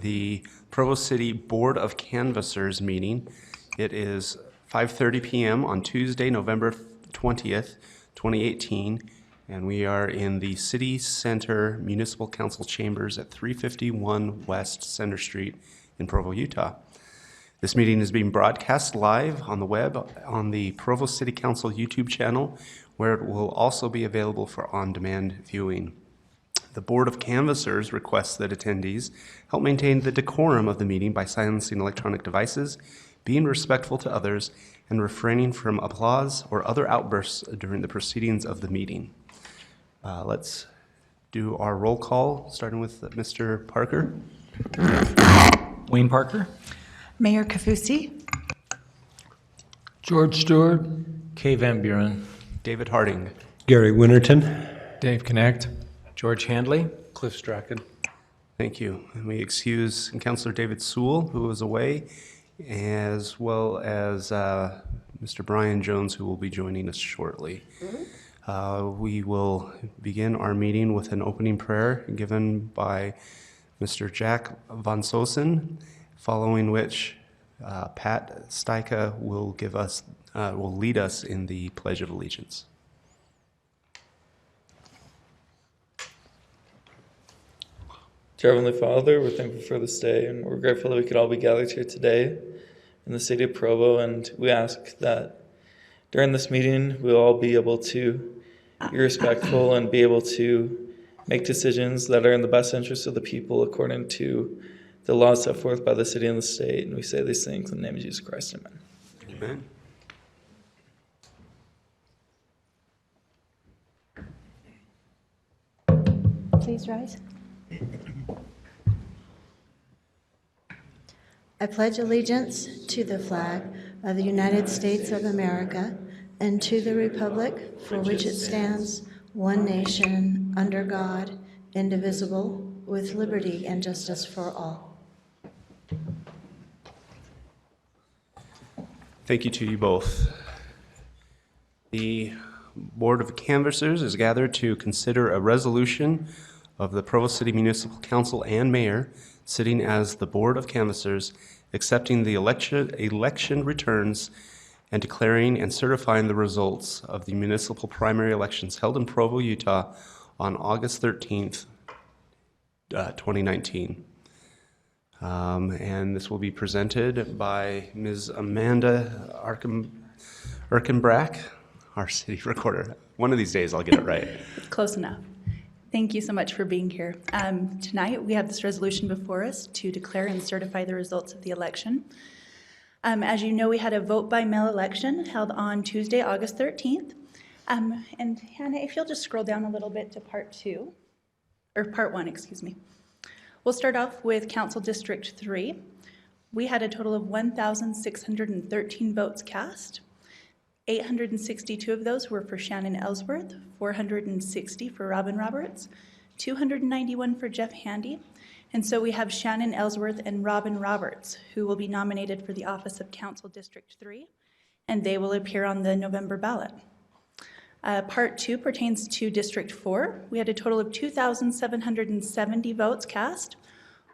The Provo City Board of Canvassers meeting. It is 5:30 p.m. on Tuesday, November 20th, 2018, and we are in the City Center Municipal Council Chambers at 351 West Center Street in Provo, Utah. This meeting is being broadcast live on the web on the Provo City Council YouTube channel, where it will also be available for on-demand viewing. The Board of Canvassers requests that attendees help maintain the decorum of the meeting by silencing electronic devices, being respectful to others, and refraining from applause or other outbursts during the proceedings of the meeting. Let's do our roll call, starting with Mr. Parker. Wayne Parker. Mayor Kafusi. George Stewart. Kay Van Buren. David Harding. Gary Winterton. Dave Connect. George Handley. Cliff Strachan. Thank you. And we excuse Councilor David Sewell, who is away, as well as Mr. Brian Jones, who will be joining us shortly. We will begin our meeting with an opening prayer given by Mr. Jack Von Sosen, following which Pat Steika will lead us in the Pledge of Allegiance. Dear Heavenly Father, we're thankful for this day, and we're grateful that we could all be gathered here today in the city of Provo, and we ask that during this meeting we'll all be able to be respectful and be able to make decisions that are in the best interest of the people according to the laws set forth by the city and the state. And we say these things in the name of Jesus Christ. Amen. Amen. Please rise. I pledge allegiance to the flag of the United States of America and to the republic for which it stands, one nation, under God, indivisible, with liberty and justice for all. Thank you to you both. The Board of Canvassers is gathered to consider a resolution of the Provo City Municipal Council and Mayor, sitting as the Board of Canvassers, accepting the election returns and declaring and certifying the results of the municipal primary elections held in Provo, Utah on August 13th, 2019. And this will be presented by Ms. Amanda Erkenbrack, our city recorder. One of these days I'll get it right. Close enough. Thank you so much for being here. Tonight we have this resolution before us to declare and certify the results of the election. As you know, we had a vote by mail election held on Tuesday, August 13th. And Hannah, if you'll just scroll down a little bit to part one, excuse me. We'll start off with Council District 3. We had a total of 1,613 votes cast. 862 of those were for Shannon Ellsworth, 460 for Robin Roberts, 291 for Jeff Handy. And so we have Shannon Ellsworth and Robin Roberts, who will be nominated for the office of Council District 3, and they will appear on the November ballot. Part 2 pertains to District 4. We had a total of 2,770 votes cast.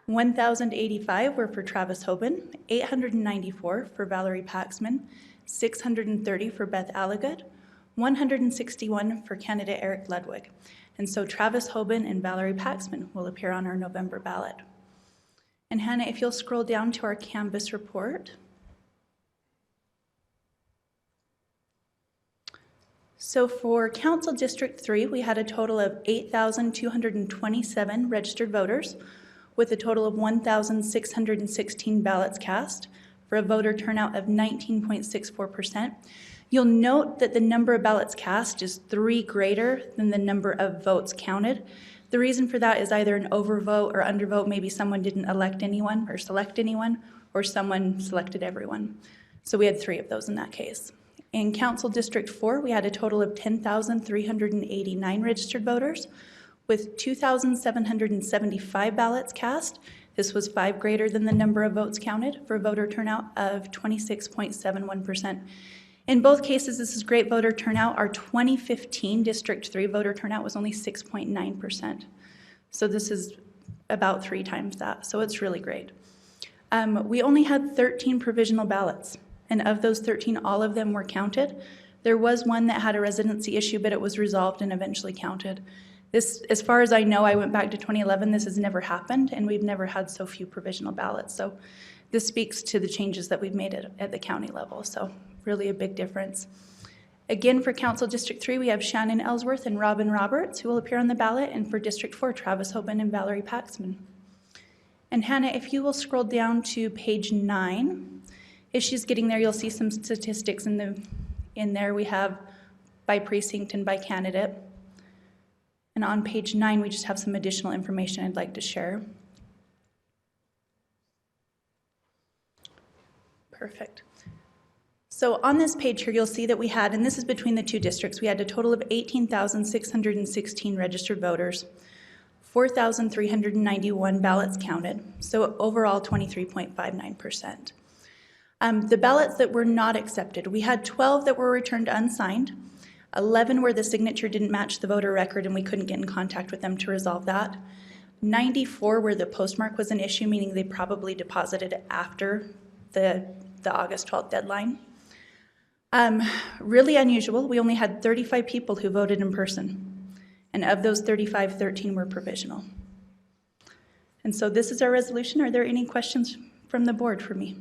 1,085 were for Travis Hoban, 894 for Valerie Paxman, 630 for Beth Alligood, 161 for candidate Eric Ludwig. And so Travis Hoban and Valerie Paxman will appear on our November ballot. And Hannah, if you'll scroll down to our canvas report. So for Council District 3, we had a total of 8,227 registered voters with a total of 1,616 ballots cast for a voter turnout of 19.64%. You'll note that the number of ballots cast is 3 greater than the number of votes counted. The reason for that is either an overvote or undervote. Maybe someone didn't elect anyone or select anyone, or someone selected everyone. So we had 3 of those in that case. In Council District 4, we had a total of 10,389 registered voters with 2,775 ballots cast. This was 5 greater than the number of votes counted for a voter turnout of 26.71%. In both cases, this is great voter turnout. Our 2015 District 3 voter turnout was only 6.9%. So this is about 3 times that, so it's really great. We only had 13 provisional ballots, and of those 13, all of them were counted. There was one that had a residency issue, but it was resolved and eventually counted. This, as far as I know, I went back to 2011, this has never happened, and we've never had so few provisional ballots. So this speaks to the changes that we've made at the county level, so really a big difference. Again, for Council District 3, we have Shannon Ellsworth and Robin Roberts who will appear on the ballot, and for District 4, Travis Hoban and Valerie Paxman. And Hannah, if you will scroll down to page 9, if she's getting there, you'll see some statistics in there. We have by precinct and by candidate. And on page 9, we just have some additional information I'd like to share. Perfect. So on this page here, you'll see that we had, and this is between the 2 districts, we had a total of 18,616 registered voters, 4,391 ballots counted, so overall 23.59%. The ballots that were not accepted, we had 12 that were returned unsigned, 11 where the signature didn't match the voter record and we couldn't get in contact with them to resolve that, 94 where the postmark was an issue, meaning they probably deposited after the August 12th deadline. Really unusual, we only had 35 people who voted in person. And of those 35, 13 were provisional. And so this is our resolution. Are there any questions from the board for me?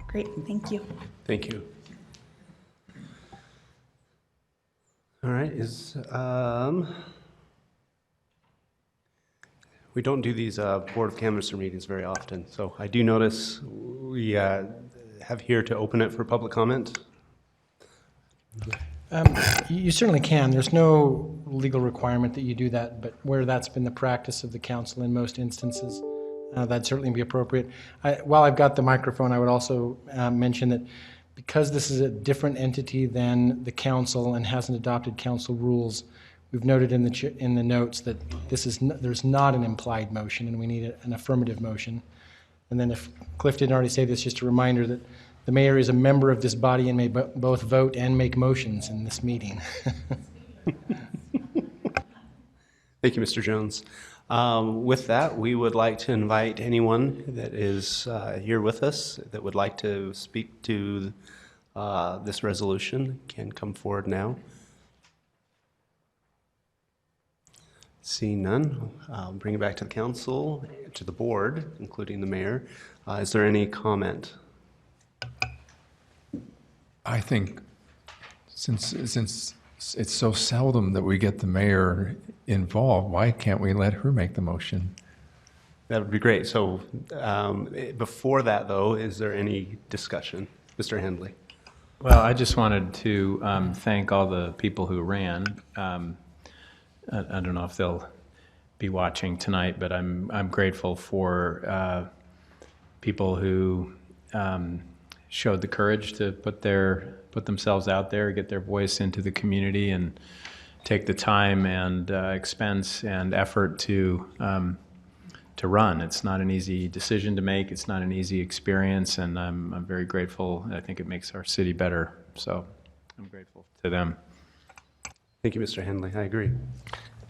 Great, thank you. Thank you. All right, we don't do these Board of Canvasser meetings very often, so I do notice we have here to open it for public comment. You certainly can. There's no legal requirement that you do that, but where that's been the practice of the council in most instances, that'd certainly be appropriate. While I've got the microphone, I would also mention that because this is a different entity than the council and hasn't adopted council rules, we've noted in the notes that there's not an implied motion, and we need an affirmative motion. And then if Cliff didn't already say this, just a reminder that the mayor is a member of this body and may both vote and make motions in this meeting. Thank you, Mr. Jones. With that, we would like to invite anyone that is here with us that would like to speak to this resolution can come forward now. Seeing none, I'll bring it back to the council, to the board, including the mayor. Is there any comment? I think since it's so seldom that we get the mayor involved, why can't we let her make the motion? That would be great. So before that, though, is there any discussion? Mr. Hendley. Well, I just wanted to thank all the people who ran. I don't know if they'll be watching tonight, but I'm grateful for people who showed the courage to put themselves out there, get their voice into the community, and take the time and expense and effort to run. It's not an easy decision to make. It's not an easy experience, and I'm very grateful. I think it makes our city better. So I'm grateful to them. Thank you, Mr. Hendley. I agree.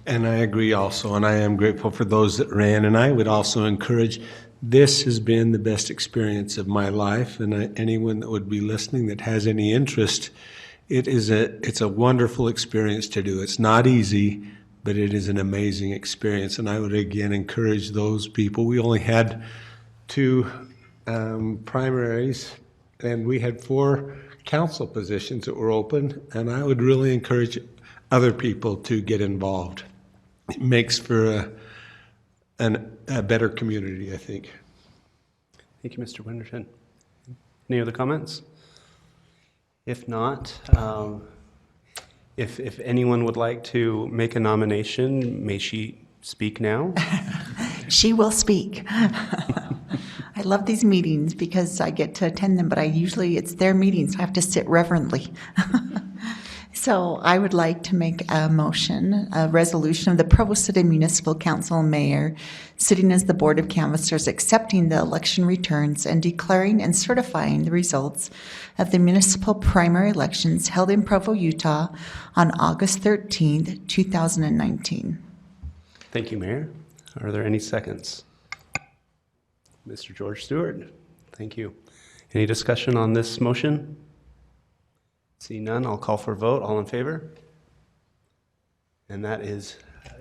And I agree also, and I am grateful for those that ran. And I would also encourage, this has been the best experience of my life, and anyone that would be listening that has any interest, it's a wonderful experience to do. It's not easy, but it is an amazing experience. And I would again encourage those people. We only had 2 primaries, and we had 4 council positions that were open, and I would really encourage other people to get involved. It makes for a better community, I think. Thank you, Mr. Winterton. Any other comments? If not, if anyone would like to make a nomination, may she speak now? She will speak. I love these meetings because I get to attend them, but it's their meetings. So I have to sit reverently. So I would like to make a motion, a resolution of the Provo City Municipal Council and Mayor, sitting as the Board of Canvassers, accepting the election returns and declaring and certifying the results of the municipal primary elections held in Provo, Utah on August 13th, 2019. Thank you, Mayor. Are there any seconds? Mr. George Stewart, thank you. Any discussion on this motion? See none, I'll call for a vote. All in favor? And that is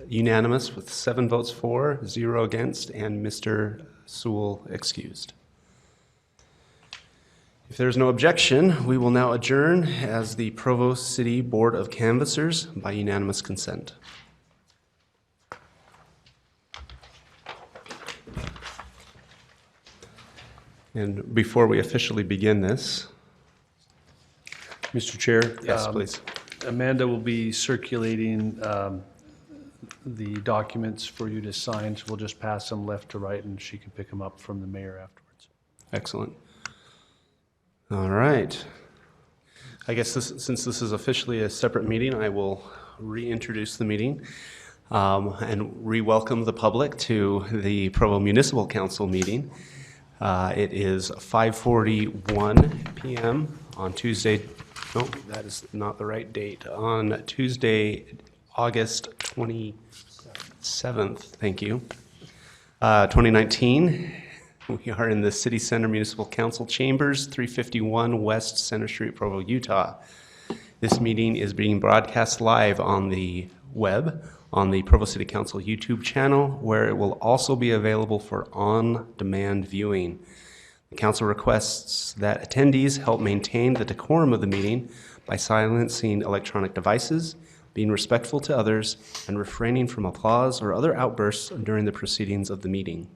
unanimous with 7 votes for, 0 against, and Mr. Sewell excused. If there's no objection, we will now adjourn as the Provo City Board of Canvassers by unanimous consent. And before we officially begin this, Mr. Chair? yes, please. Amanda will be circulating the documents for you to sign, so we'll just pass them left to right, and she can pick them up from the mayor afterwards. Excellent. All right. I guess since this is officially a separate meeting, I will reintroduce the meeting and re-welcome the public to the Provo Municipal Council meeting. It is 5:41 p.m. on Tuesday. No, that is not the right date. On Tuesday, August 27th, thank you, 2019. We are in the City Center Municipal Council Chambers, 351 West Center Street, Provo, Utah. This meeting is being broadcast live on the web, on the Provo City Council YouTube channel, where it will also be available for on-demand viewing. The council requests that attendees help maintain the decorum of the meeting by silencing electronic devices, being respectful to others, and refraining from applause or other outbursts during the proceedings of the meeting.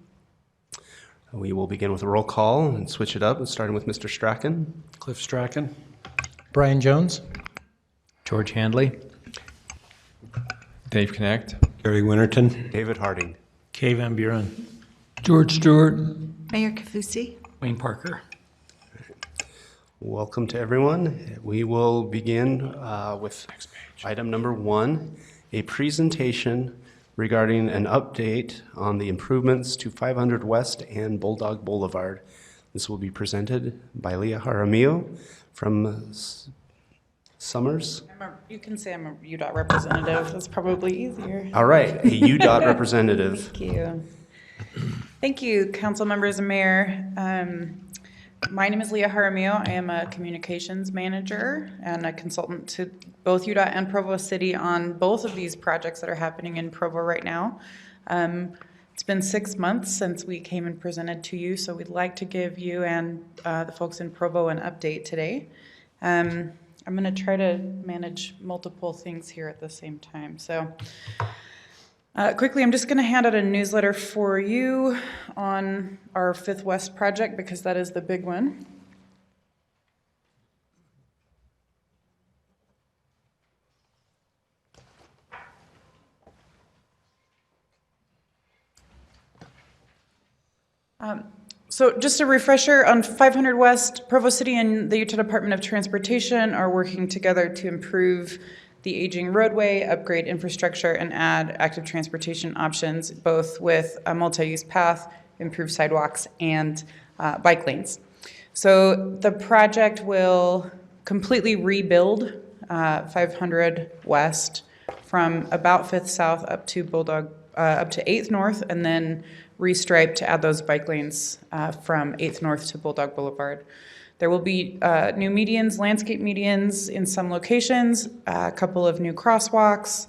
We will begin with a roll call and switch it up, starting with Mr. Strachan. Cliff Strachan? Brian Jones? George Handley? Dave Connect. Gary Winterton. David Harding. Kay Van Buren? George Stewart. Mayor Kafusi? Wayne Parker? Welcome to everyone. We will begin with item number 1, a presentation regarding an update on the improvements to 500 West and Bulldog Boulevard. This will be presented by Leah Jaramillo from Summers. You can say I'm a UDOT representative. That's probably easier. All right, a UDOT representative. Thank you. Thank you, council members and mayor. My name is Leah Jaramillo. I am a communications manager and a consultant to both UDOT and Provo City on both of these projects that are happening in Provo right now. It's been 6 months since we came and presented to you, so we'd like to give you and the folks in Provo an update today. I'm going to try to manage multiple things here at the same time. So quickly, I'm just going to hand out a newsletter for you on our 5th West project because that is the big one. So just a refresher on 500 West, Provo City and the Utah Department of Transportation are working together to improve the aging roadway, upgrade infrastructure, and add active transportation options, both with a multi-use path, improved sidewalks, and bike lanes. So the project will completely rebuild 500 West from about 5th South up to up to 8th North, and then restripe to add those bike lanes from 8th North to Bulldog Boulevard. There will be new medians, landscape medians in some locations, a couple of new crosswalks.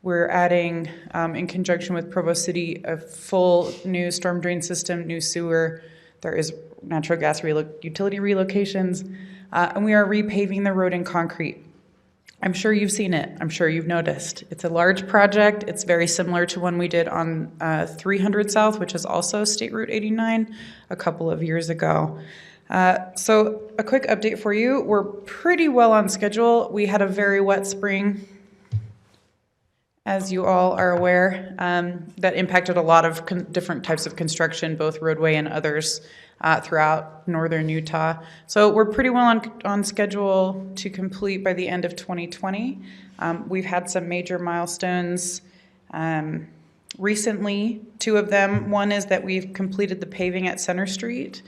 We're adding, in conjunction with Provo City, a full new storm drain system, new sewer. There is natural gas utility relocations, and we are repaving the road in concrete. I'm sure you've seen it. I'm sure you've noticed. It's a large project. It's very similar to one we did on 300 South, which is also State Route 89, a couple of years ago. So a quick update for you. We're pretty well on schedule. We had a very wet spring, as you all are aware, that impacted a lot of different types of construction, both roadway and others, throughout northern Utah. So we're pretty well on schedule to complete by the end of 2020. We've had some major milestones recently, 2 of them. One is that we've completed the paving at Center Street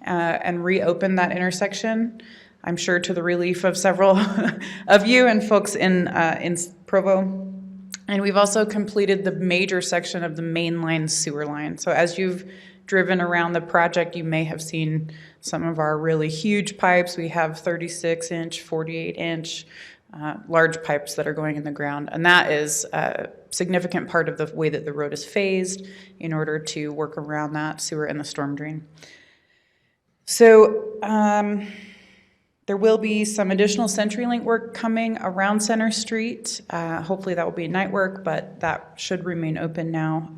and reopened that intersection, I'm sure to the relief of several of you and folks in Provo. And we've also completed the major section of the mainline sewer line. So as you've driven around the project, you may have seen some of our really huge pipes. We have 36-inch, 48-inch large pipes that are going in the ground. And that is a significant part of the way that the road is phased in order to work around that sewer and the storm drain. So there will be some additional CenturyLink work coming around Center Street. Hopefully that will be night work, but that should remain open now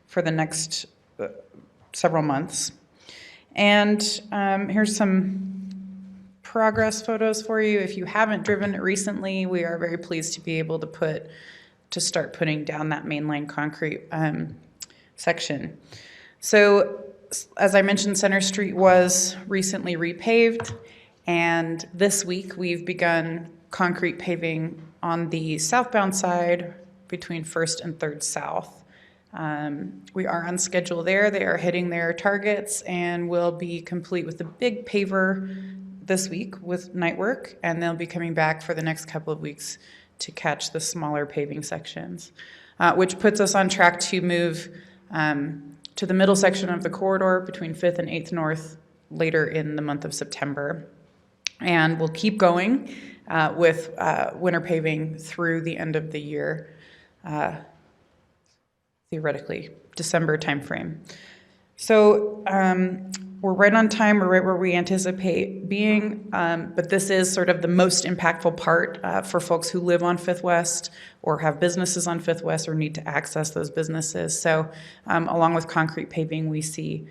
for the next several months. And here's some progress photos for you. If you haven't driven it recently, we are very pleased to be able to start putting down that mainline concrete section. So as I mentioned, Center Street was recently repaved. And this week, we've begun concrete paving on the southbound side between 1st and 3rd South. We are on schedule there. They are hitting their targets and will be complete with the big paver this week with night work, and they'll be coming back for the next couple of weeks to catch the smaller paving sections, which puts us on track to move to the middle section of the corridor between 5th and 8th North later in the month of September. And we'll keep going with winter paving through the end of the year, theoretically, December timeframe. So we're right on time, we're right where we anticipate being, but this is sort of the most impactful part for folks who live on 5th West or have businesses on 5th West or need to access those businesses. So along with concrete paving, we see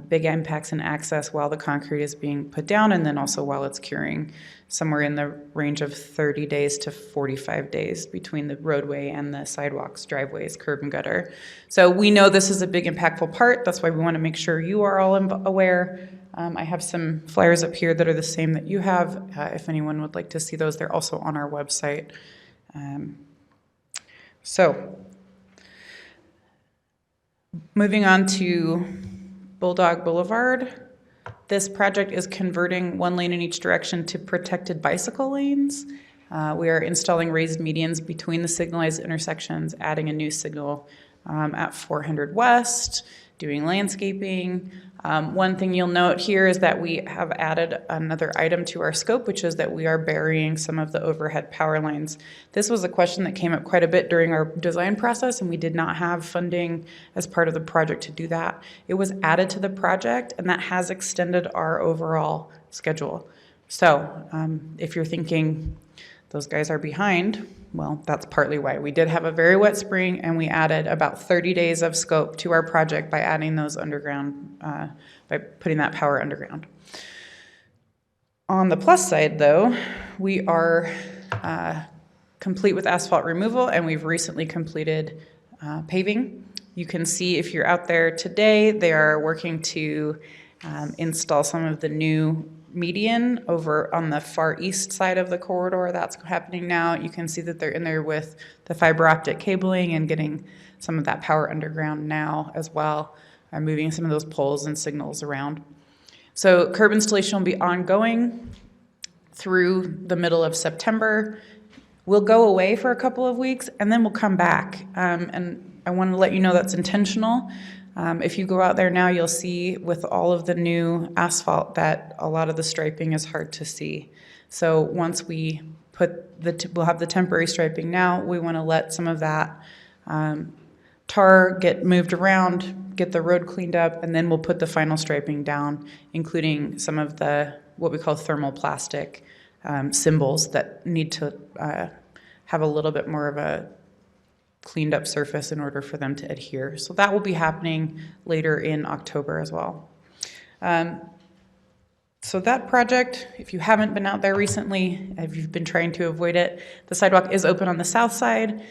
big impacts in access while the concrete is being put down, and then also while it's curing, somewhere in the range of 30 days to 45 days between the roadway and the sidewalks, driveways, curb and gutter. So we know this is a big impactful part. That's why we want to make sure you are all aware. I have some flyers up here that are the same that you have. If anyone would like to see those, they're also on our website. So moving on to Bulldog Boulevard. This project is converting 1 lane in each direction to protected bicycle lanes. We are installing raised medians between the signalized intersections, adding a new signal at 400 West, doing landscaping. One thing you'll note here is that we have added another item to our scope, which is that we are burying some of the overhead power lines. This was a question that came up quite a bit during our design process, and we did not have funding as part of the project to do that. It was added to the project, and that has extended our overall schedule. So if you're thinking those guys are behind, well, that's partly why. We did have a very wet spring, and we added about 30 days of scope to our project by adding those underground, by putting that power underground. On the plus side, though, we are complete with asphalt removal, and we've recently completed paving. You can see if you're out there today, they are working to install some of the new median over on the far east side of the corridor. That's happening now. You can see that they're in there with the fiber optic cabling and getting some of that power underground now as well, moving some of those poles and signals around. So curb installation will be ongoing through the middle of September. We'll go away for a couple of weeks, and then we'll come back. And I want to let you know that's intentional. If you go out there now, you'll see with all of the new asphalt that a lot of the striping is hard to see. So once we put we'll have the temporary striping now, we want to let some of that tar get moved around, get the road cleaned up, and then we'll put the final striping down, including some of the what we call thermoplastic symbols that need to have a little bit more of a cleaned up surface in order for them to adhere. So that will be happening later in October as well. So that project, if you haven't been out there recently, if you've been trying to avoid it, the sidewalk is open on the south side.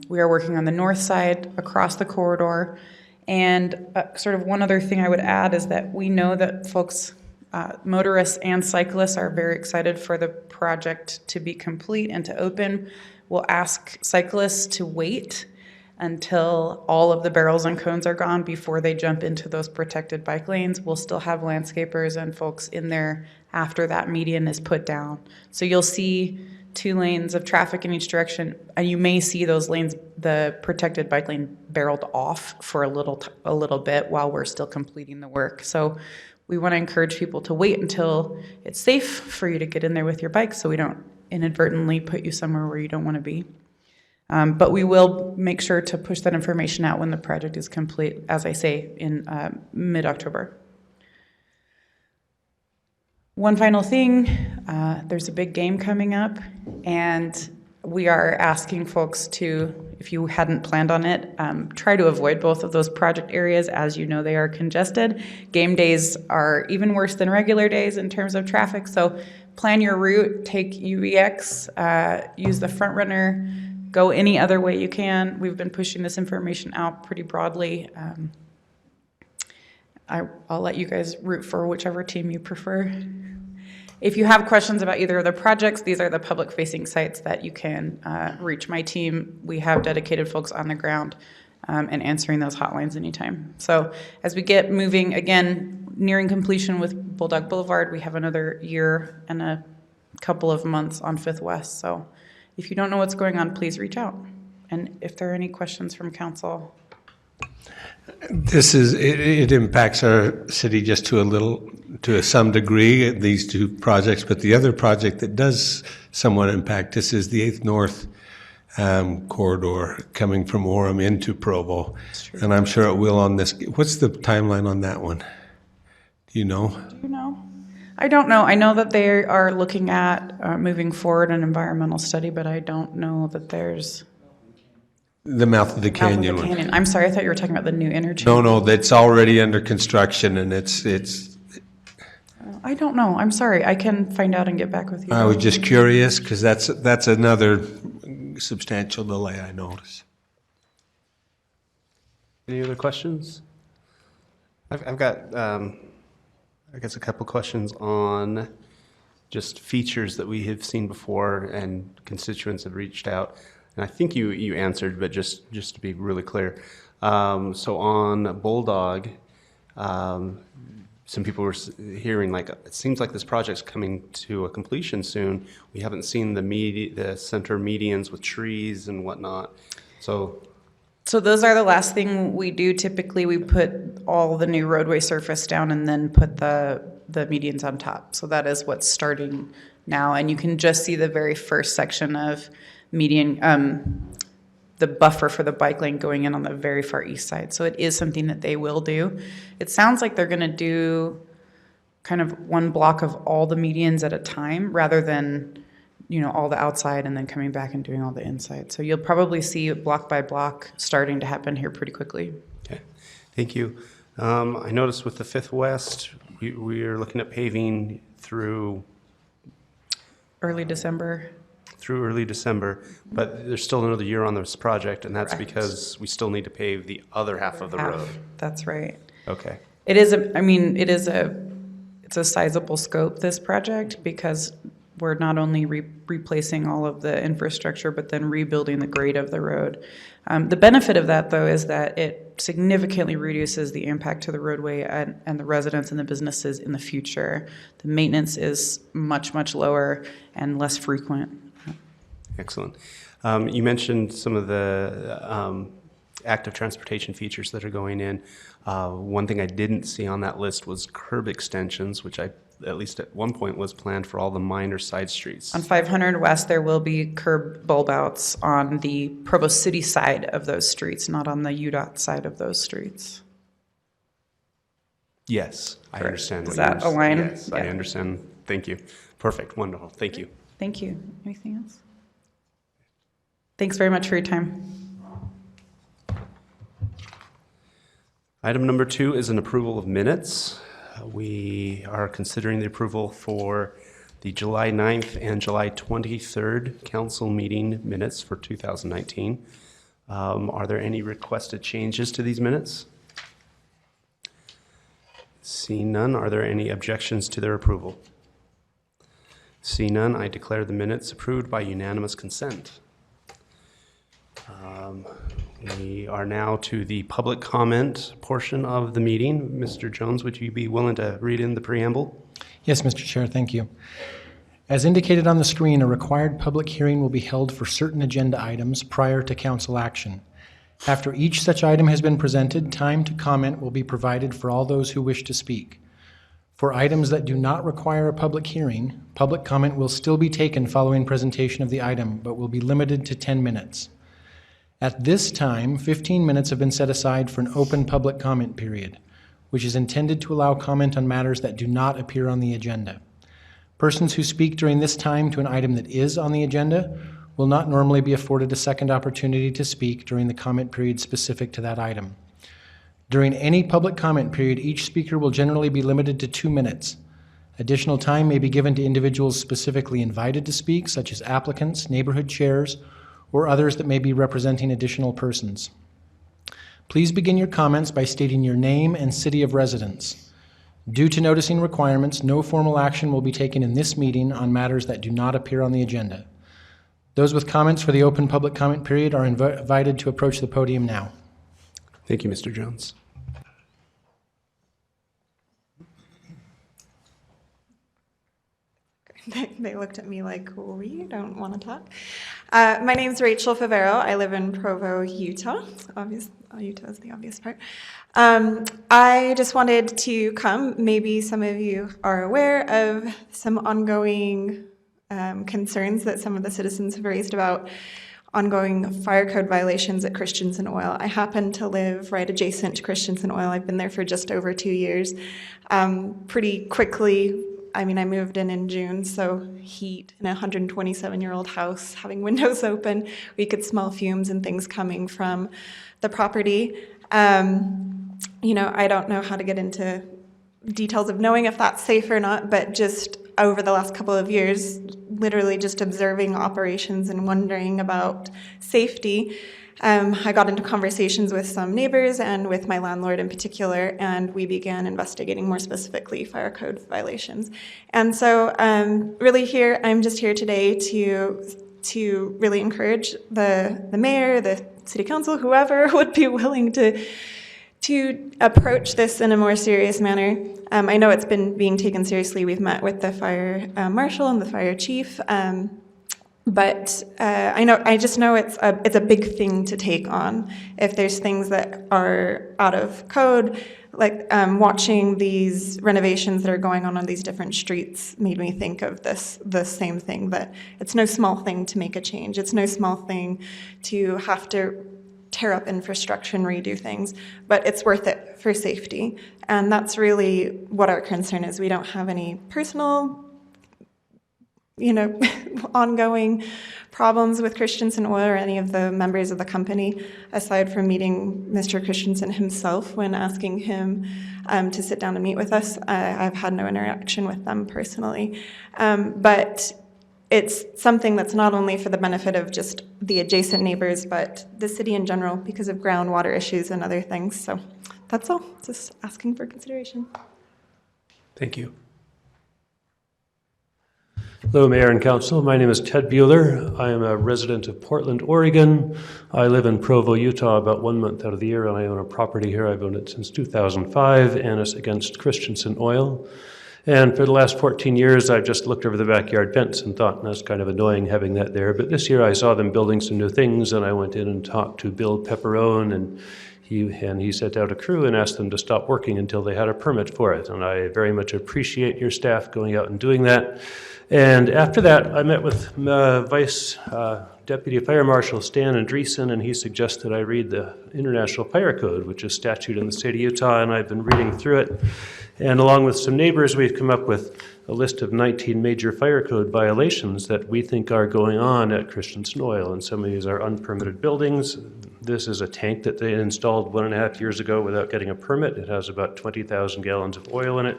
We are working on the north side across the corridor. And sort of one other thing I would add is that we know that folks, motorists and cyclists, are very excited for the project to be complete and to open. We'll ask cyclists to wait until all of the barrels and cones are gone before they jump into those protected bike lanes. We'll still have landscapers and folks in there after that median is put down. So you'll see 2 lanes of traffic in each direction, and you may see those lanes, the protected bike lane, barreled off for a little bit while we're still completing the work. So we want to encourage people to wait until it's safe for you to get in there with your bike, so we don't inadvertently put you somewhere where you don't want to be. But we will make sure to push that information out when the project is complete, as I say, in mid-October. One final thing, there's a big game coming up, and we are asking folks to, if you hadn't planned on it, try to avoid both of those project areas. As you know, they are congested. Game days are even worse than regular days in terms of traffic, so plan your route, take UEX, use the front runner, go any other way you can. We've been pushing this information out pretty broadly. I'll let you guys root for whichever team you prefer. If you have questions about either of the projects, these are the public-facing sites that you can reach my team. We have dedicated folks on the ground and answering those hotlines anytime. So as we get moving, again, nearing completion with Bulldog Boulevard, we have another year and a couple of months on 5th West. So if you don't know what's going on, please reach out. And if there are any questions from council. It impacts our city just to some degree, these 2 projects, but the other project that does somewhat impact us is the 8th North corridor coming from Orem into Provo. And I'm sure it will on this. What's the timeline on that one? Do you know? Do you know? I don't know. I know that they are looking at moving forward an environmental study, but I don't know that there's... The mouth of the canyon one. Canyon. I'm sorry, I thought you were talking about the new interchange. No, that's already under construction, and it's. I don't know. I'm sorry. I can find out and get back with you. I was just curious because that's another substantial delay I noticed. Any other questions? I've got, I guess, a couple questions on just features that we have seen before and constituents have reached out. And I think you answered, but just to be really clear. So on Bulldog, some people were hearing like, it seems like this project's coming to a completion soon. We haven't seen the center medians with trees and whatnot. So those are the last thing we do. Typically, we put all the new roadway surface down and then put the medians on top. So that is what's starting now. And you can just see the very first section of median, the buffer for the bike lane going in on the very far east side. So it is something that they will do. It sounds like they're going to do kind of one block of all the medians at a time rather than, all the outside and then coming back and doing all the inside. So you'll probably see block by block starting to happen here pretty quickly. Okay, thank you. I noticed with the 5th West, we are looking at paving through Early December. But there's still another year on this project, and that's Correct. because we still need to pave the other half of the road. That's right. Okay. It's a sizable scope, this project, because we're not only replacing all of the infrastructure, but then rebuilding the grade of the road. The benefit of that, though, is that it significantly reduces the impact to the roadway and the residents and the businesses in the future. The maintenance is much, much lower and less frequent. Excellent. You mentioned some of the active transportation features that are going in. One thing I didn't see on that list was curb extensions, which at least at one point was planned for all the minor side streets. On 500 West, there will be curb bulb outs on the Provo City side of those streets, not on the UDOT side of those streets. Yes, I understand. Does that align? Yes, I Yeah. understand. Thank you. Perfect. Wonderful. Thank you. Thank you. Anything else? Thanks very much for your time. Item number 2 is an approval of minutes. We are considering the approval for the July 9th and July 23rd council meeting minutes for 2019. Are there any requested changes to these minutes? Seeing none, are there any objections to their approval? Seeing none, I declare the minutes approved by unanimous consent. We are now to the public comment portion of the meeting. Mr. Jones, would you be willing to read in the preamble? Yes, Mr. Chair, thank you. As indicated on the screen, a required public hearing will be held for certain agenda items prior to council action. After each such item has been presented, time to comment will be provided for all those who wish to speak. For items that do not require a public hearing, public comment will still be taken following presentation of the item, but will be limited to 10 minutes. At this time, 15 minutes have been set aside for an open public comment period, which is intended to allow comment on matters that do not appear on the agenda. Persons who speak during this time to an item that is on the agenda will not normally be afforded a second opportunity to speak during the comment period specific to that item. During any public comment period, each speaker will generally be limited to 2 minutes. Additional time may be given to individuals specifically invited to speak, such as applicants, neighborhood chairs, or others that may be representing additional persons. Please begin your comments by stating your name and city of residence. Due to noticing requirements, no formal action will be taken in this meeting on matters that do not appear on the agenda. Those with comments for the open public comment period are invited to approach the podium now. Thank you, Mr. Jones. They looked at me like, we don't want to talk. My name's Rachel Favero. I live in Provo, Utah. Obviously, Utah is the obvious part. I just wanted to come. Maybe some of you are aware of some ongoing concerns that some of the citizens have raised about ongoing fire code violations at Christensen Oil. I happen to live right adjacent to Christensen Oil. I've been there for just over 2 years. Pretty quickly, I moved in June, so heat in a 127-year-old house, having windows open, we could smell fumes and things coming from the property. I don't know how to get into details of knowing if that's safe or not, but just over the last couple of years, literally just observing operations and wondering about safety, I got into conversations with some neighbors and with my landlord in particular, and we began investigating more specifically fire code violations. And so I'm just here today to really encourage the mayor, the city council, whoever would be willing to approach this in a more serious manner. I know it's been being taken seriously. We've met with the fire marshal and the fire chief. But I just know it's a big thing to take on. If there's things that are out of code, like watching these renovations that are going on these different streets made me think of the same thing, that it's no small thing to make a change. It's no small thing to have to tear up infrastructure and redo things, but it's worth it for safety. And that's really what our concern is. We don't have any personal ongoing problems with Christensen Oil or any of the members of the company, aside from meeting Mr. Christensen himself when asking him to sit down and meet with us. I've had no interaction with them personally. But it's something that's not only for the benefit of just the adjacent neighbors, but the city in general because of groundwater issues and other things. So that's all, just asking for consideration. Thank you. Hello, Mayor and Council. My name is Ted Bueller. I am a resident of Portland, Oregon. I live in Provo, Utah about 1 month out of the year, and I own a property here. I've owned it since 2005, and it's against Christensen Oil. And for the last 14 years, I've just looked over the backyard fence and thought, that's kind of annoying having that there. But this year I saw them building some new things, and I went in and talked to Bill Pepperone, and he sent out a crew and asked them to stop working until they had a permit for it. And I very much appreciate your staff going out and doing that. And after that, I met with Vice Deputy Fire Marshal Stan Andreessen, and he suggested I read the International Fire Code, which is statute in the state of Utah, and I've been reading through it. And along with some neighbors, we've come up with a list of 19 major fire code violations that we think are going on at Christensen Oil. And some of these are unpermitted buildings. This is a tank that they installed 1.5 years ago without getting a permit. It has about 20,000 gallons of oil in it.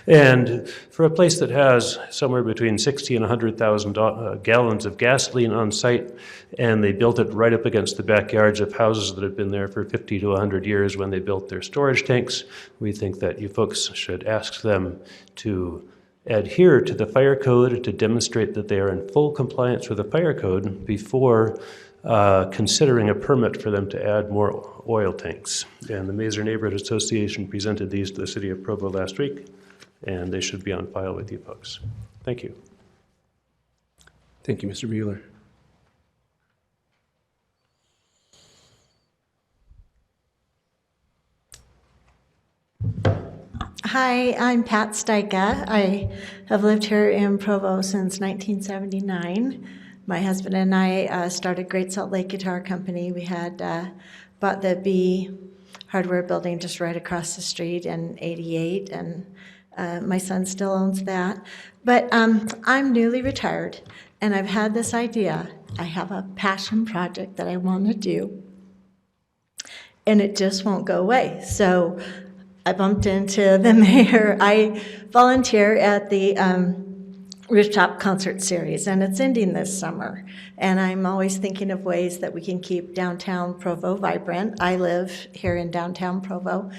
And for a place that has somewhere between 60 and 100,000 gallons of gasoline on site, and they built it right up against the backyards of houses that have been there for 50 to 100 years when they built their storage tanks, we think that you folks should ask them to adhere to the fire code to demonstrate that they are in full compliance with the fire code before considering a permit for them to add more oil tanks. And the Mazer Neighborhood Association presented these to the City of Provo last week, and they should be on file with you folks. Thank you. Thank you, Mr. Bueller. Hi, I'm Pat Styka. I have lived here in Provo since 1979. My husband and I started Great Salt Lake Guitar Company. We had bought the B hardware building just right across the street in '88, and my son still owns that. But I'm newly retired, and I've had this idea. I have a passion project that I want to do, and it just won't go away. So I bumped into the mayor. I volunteer at the rooftop concert series, and it's ending this summer. And I'm always thinking of ways that we can keep downtown Provo vibrant. I live here in downtown Provo,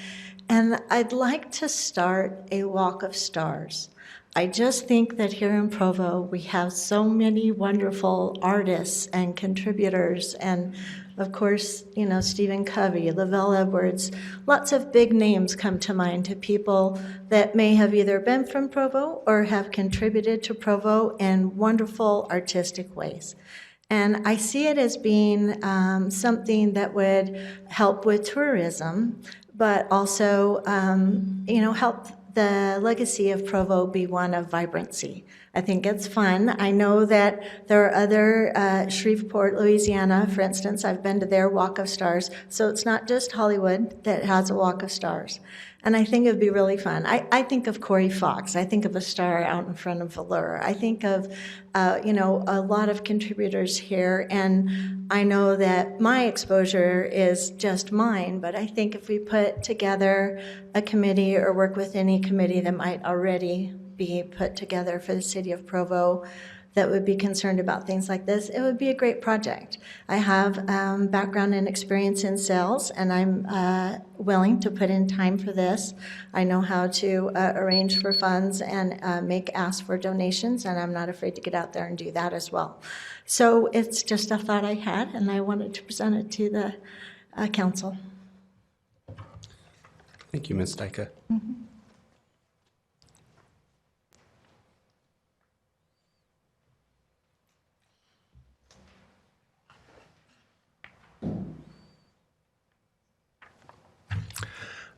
and I'd like to start a Walk of Stars. I just think that here in Provo, we have so many wonderful artists and contributors, and of course, you know, Stephen Covey, Lavelle Edwards, lots of big names come to mind to people that may have either been from Provo or have contributed to Provo in wonderful artistic ways. And I see it as being something that would help with tourism, but also, you know, help the legacy of Provo be one of vibrancy. I think it's fun. I know that there are other, Shreveport, Louisiana, for instance, I've been to their Walk of Stars, so it's not just Hollywood that has a Walk of Stars. And I think it would be really fun. I think of Corey Fox. I think of a star out in front of Allure. I think of, you know, a lot of contributors here, and I know that my exposure is just mine, but I think if we put together a committee or work with any committee that might already be put together for the city of Provo that would be concerned about things like this, it would be a great project. I have background and experience in sales, and I'm willing to put in time for this. I know how to arrange for funds and ask for donations, and I'm not afraid to get out there and do that as well. So it's just a thought I had, and I wanted to present it to the council. Thank you, Ms. Styka. Mm-hmm.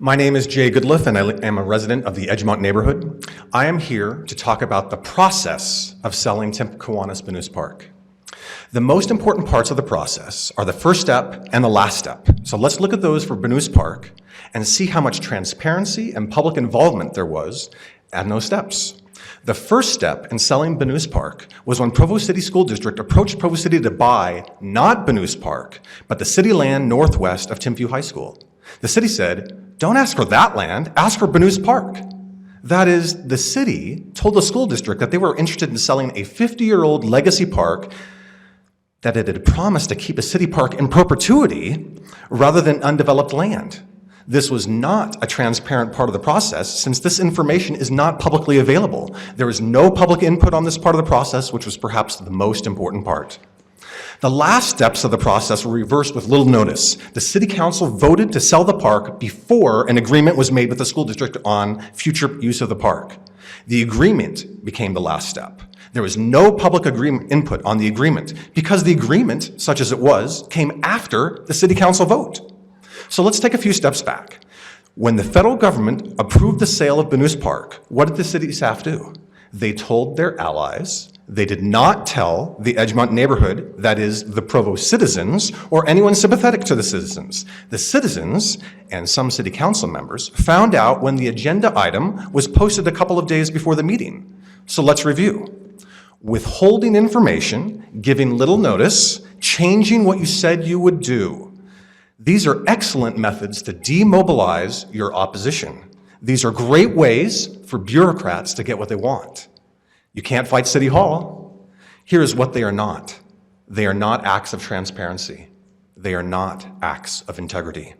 My name is Jay Goodliff, and I am a resident of the Edgemont neighborhood. I am here to talk about the process of selling Timpkiwanis Benoist Park. The most important parts of the process are the first step and the last step. So let's look at those for Benoist Park and see how much transparency and public involvement there was at those steps. The first step in selling Benoist Park was when Provo City School District approached Provo City to buy not Benoist Park, but the city land northwest of Timpview High School. The city said, don't ask for that land, ask for Benoist Park. That is, the city told the school district that they were interested in selling a 50-year-old legacy park that it had promised to keep a city park in perpetuity rather than undeveloped land. This was not a transparent part of the process since this information is not publicly available. There is no public input on this part of the process, which was perhaps the most important part. The last steps of the process were reversed with little notice. The city council voted to sell the park before an agreement was made with the school district on future use of the park. The agreement became the last step. There was no public input on the agreement because the agreement, such as it was, came after the city council vote. So let's take a few steps back. When the federal government approved the sale of Benoist Park, what did the city staff do? They told their allies They did not tell the Edgemont neighborhood, that is, the Provo citizens, or anyone sympathetic to the citizens. The citizens, and some city council members, found out when the agenda item was posted a couple of days before the meeting. So let's review. Withholding information, giving little notice, changing what you said you would do. These are excellent methods to demobilize your opposition. These are great ways for bureaucrats to get what they want. You can't fight City Hall. Here is what they are not. They are not acts of transparency. They are not acts of integrity.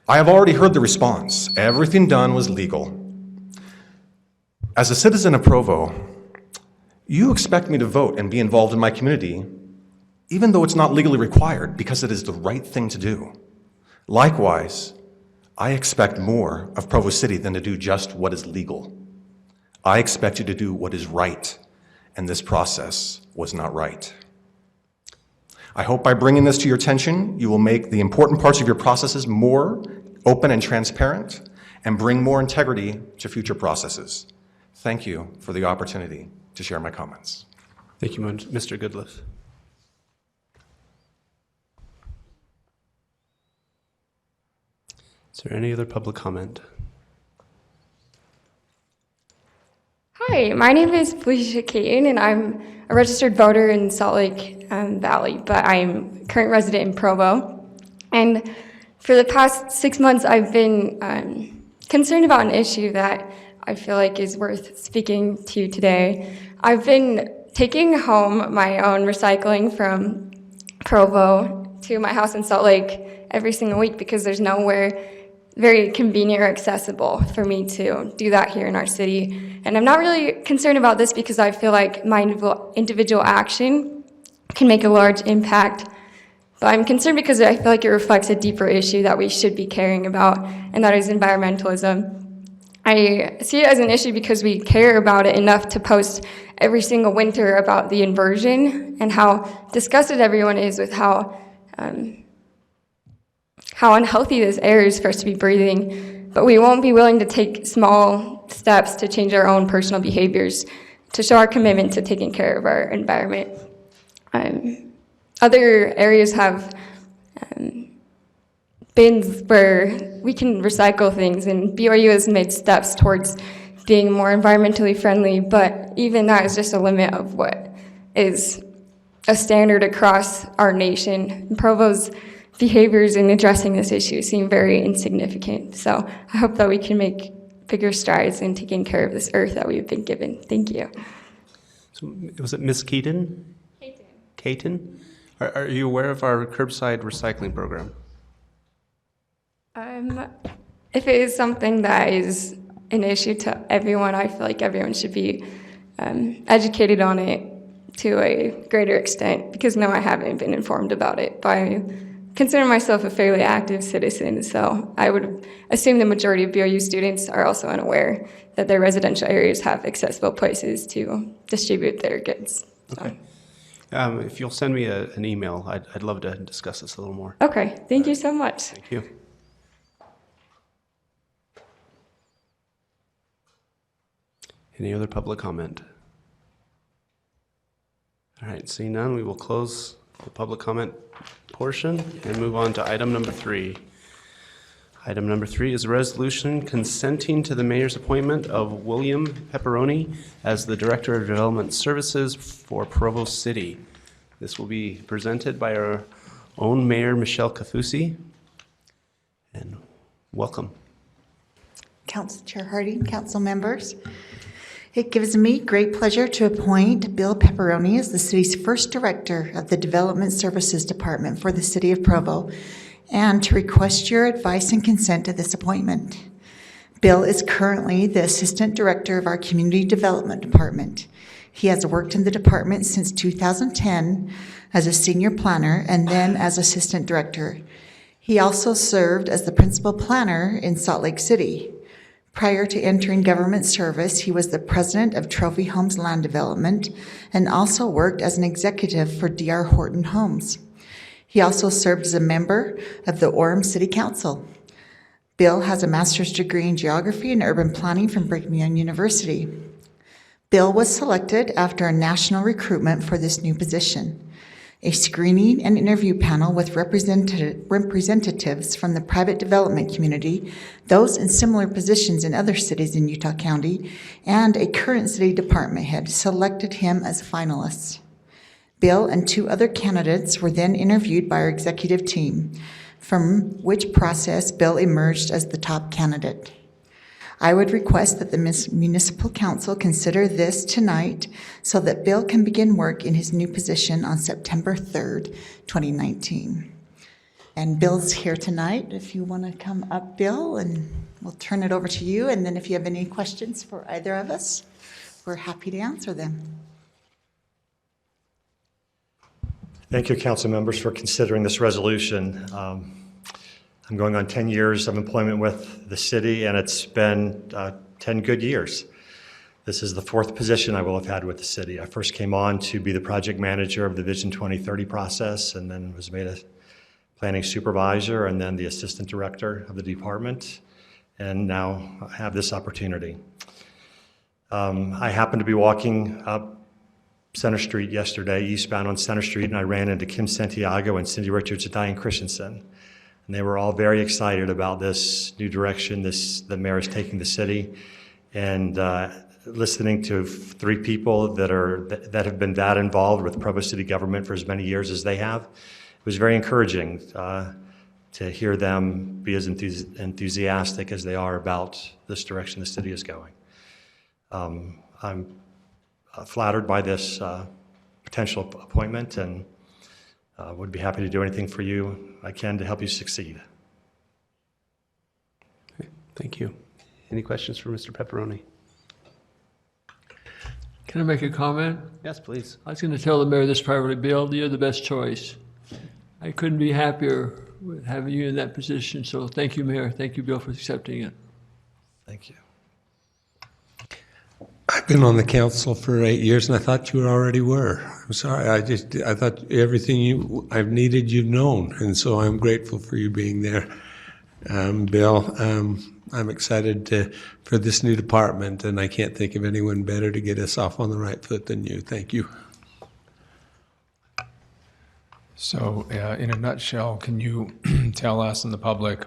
I have already heard the response. Everything done was legal. As a citizen of Provo, you expect me to vote and be involved in my community, even though it's not legally required, because it is the right thing to do. Likewise, I expect more of Provo City than to do just what is legal. I expect you to do what is right, and this process was not right. I hope by bringing this to your attention, you will make the important parts of your processes more open and transparent, and bring more integrity to future processes. Thank you for the opportunity to share my comments. Thank you, Mr. Goodliff. Is there any other public comment? Hi, my name is Felicia Caton, and I'm a registered voter in Salt Lake Valley, but I'm a current resident in Provo. And for the past 6 months, I've been concerned about an issue that I feel like is worth speaking to today. I've been taking home my own recycling from Provo to my house in Salt Lake every single week because there's nowhere very convenient or accessible for me to do that here in our city. And I'm not really concerned about this because I feel like my individual action can make a large impact. But I'm concerned because I feel like it reflects a deeper issue that we should be caring about, and that is environmentalism. I see it as an issue because we care about it enough to post every single winter about the inversion and how disgusted everyone is with how unhealthy this air is for us to be breathing. But we won't be willing to take small steps to change our own personal behaviors to show our commitment to taking care of our environment. Other areas have bins where we can recycle things, and BYU has made steps towards being more environmentally friendly, but even that is just a limit of what is a standard across our nation. And Provo's behaviors in addressing this issue seem very insignificant. So I hope that we can make bigger strides in taking care of this earth that we've been given. Thank you. So, was it Ms. Keaton? Caton? Are you aware of our curbside recycling program? If it is something that is an issue to everyone, I feel like everyone should be educated on it to a greater extent, because no, I haven't been informed about it. But I consider myself a fairly active citizen, so I would assume the majority of BYU students are also unaware that their residential areas have accessible places to distribute their goods. Okay. If you'll send me an email, I'd love to discuss this a little more. Okay, thank you so much. Thank you. Any other public comment? All right, seeing none, we will close the public comment portion and move on to item number 3. Item number 3 is a resolution consenting to the mayor's appointment of William Pepperoni as the Director of Development Services for Provo City. This will be presented by our own Mayor, Michelle Kafusi. And welcome. Council Chair Harding, council members. It gives me great pleasure to appoint Bill Pepperoni as the city's first director of the Development Services Department for the city of Provo, and to request your advice and consent to this appointment. Bill is currently the assistant director of our community development department. He has worked in the department since 2010 as a senior planner and then as assistant director. He also served as the principal planner in Salt Lake City. Prior to entering government service, he was the president of Trophy Homes Land Development and also worked as an executive for D.R. Horton Homes. He also served as a member of the Orem City Council. Bill has a master's degree in geography and urban planning from Brigham Young University. Bill was selected after a national recruitment for this new position. A screening and interview panel with representatives from the private development community, those in similar positions in other cities in Utah County, and a current city department head selected him as a finalist. Bill and 2 other candidates were then interviewed by our executive team, from which process Bill emerged as the top candidate. I would request that the Municipal Council consider this tonight so that Bill can begin work in his new position on September 3rd, 2019. And Bill's here tonight. If you want to come up, Bill, and we'll turn it over to you. And then if you have any questions for either of us, we're happy to answer them. Thank you, council members, for considering this resolution. I'm going on 10 years of employment with the city, and it's been 10 good years. This is the 4th position I will have had with the city. I first came on to be the project manager of the Vision 2030 process, and then was made a planning supervisor, and then the assistant director of the department, and now I have this opportunity. I happened to be walking up Center Street yesterday, eastbound on Center Street, and I ran into Kim Santiago and Cindy Richards and Diane Christensen. And they were all very excited about this new direction the mayor is taking the city. And listening to 3 people that have been that involved with Provo city government for as many years as they have, it was very encouraging to hear them be as enthusiastic as they are about this direction the city is going. I'm flattered by this potential appointment, and would be happy to do anything for you I can to help you succeed. Okay, thank you. Any questions for Mr. Pepperoni? Can I make a comment? Yes, please. I was going to tell the mayor this privately, Bill, you're the best choice. I couldn't be happier with having you in that position, so thank you, Mayor. Thank you, Bill, for accepting it. Thank you. I've been on the council for 8 years, and I thought you already were. I'm sorry. I thought everything I've needed, you've known, and so I'm grateful for you being there, Bill. I'm excited for this new department, and I can't think of anyone better to get us off on the right foot than you. Thank you. So, in a nutshell, can you tell us and the public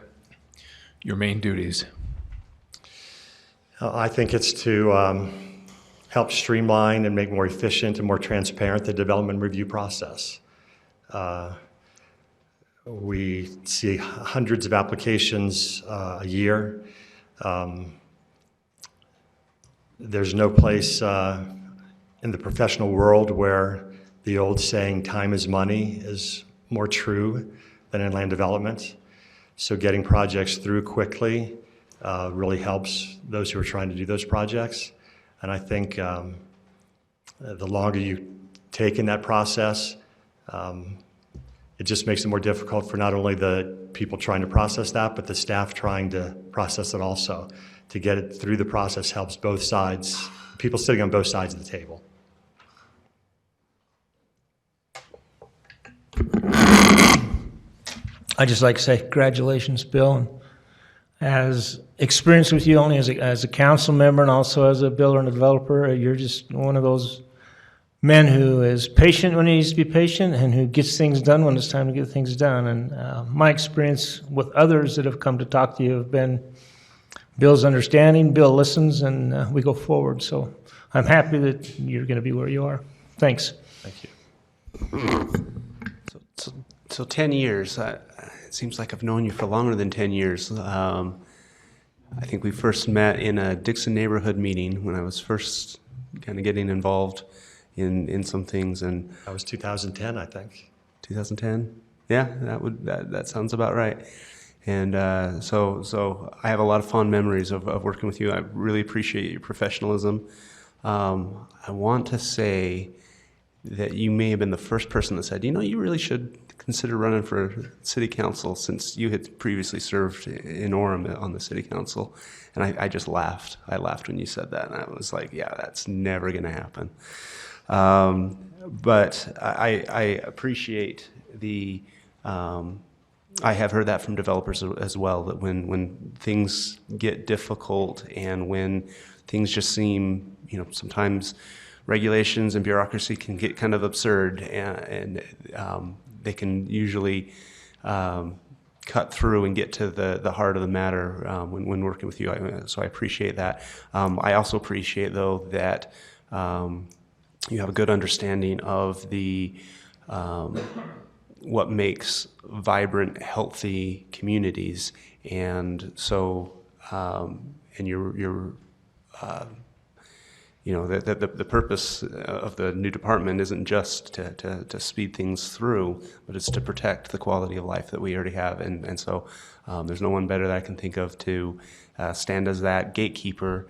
your main duties? I think it's to help streamline and make more efficient and more transparent the development review process. We see hundreds of applications a year. There's no place in the professional world where the old saying, time is money, is more true than in land development. So getting projects through quickly really helps those who are trying to do those projects. And I think the longer you take in that process, it just makes it more difficult for not only the people trying to process that, but the staff trying to process it also. To get it through the process helps both sides, people sitting on both sides of the table. I'd just like to say congratulations, Bill. As experience with you only as a council member and also as a builder and a developer, you're just one of those men who is patient when he needs to be patient and who gets things done when it's time to get things done. And my experience with others that have come to talk to you have been Bill's understanding, Bill listens, and we go forward. So I'm happy that you're going to be where you are. Thanks. Thank you. So 10 years, it seems like I've known you for longer than 10 years. I think we first met in a Dixon neighborhood meeting when I was first kind of getting involved in some things. And that was 2010, I think. 2010? Yeah, that sounds about right. And so I have a lot of fond memories of working with you. I really appreciate your professionalism. I want to say that you may have been the first person that said, you know, you really should consider running for city council, since you had previously served in Orem on the city council. And I just laughed. I laughed when you said that. And I was like, yeah, that's never going to happen. But I appreciate the, I have heard that from developers as well, that when things get difficult and when things just seem, sometimes regulations and bureaucracy can get kind of absurd, and they can usually cut through and get to the heart of the matter when working with you. So I appreciate that. I also appreciate, though, that you have a good understanding of what makes vibrant, healthy communities, and so and the purpose of the new department isn't just to speed things through, but it's to protect the quality of life that we already have. And so there's no one better that I can think of to stand as that gatekeeper,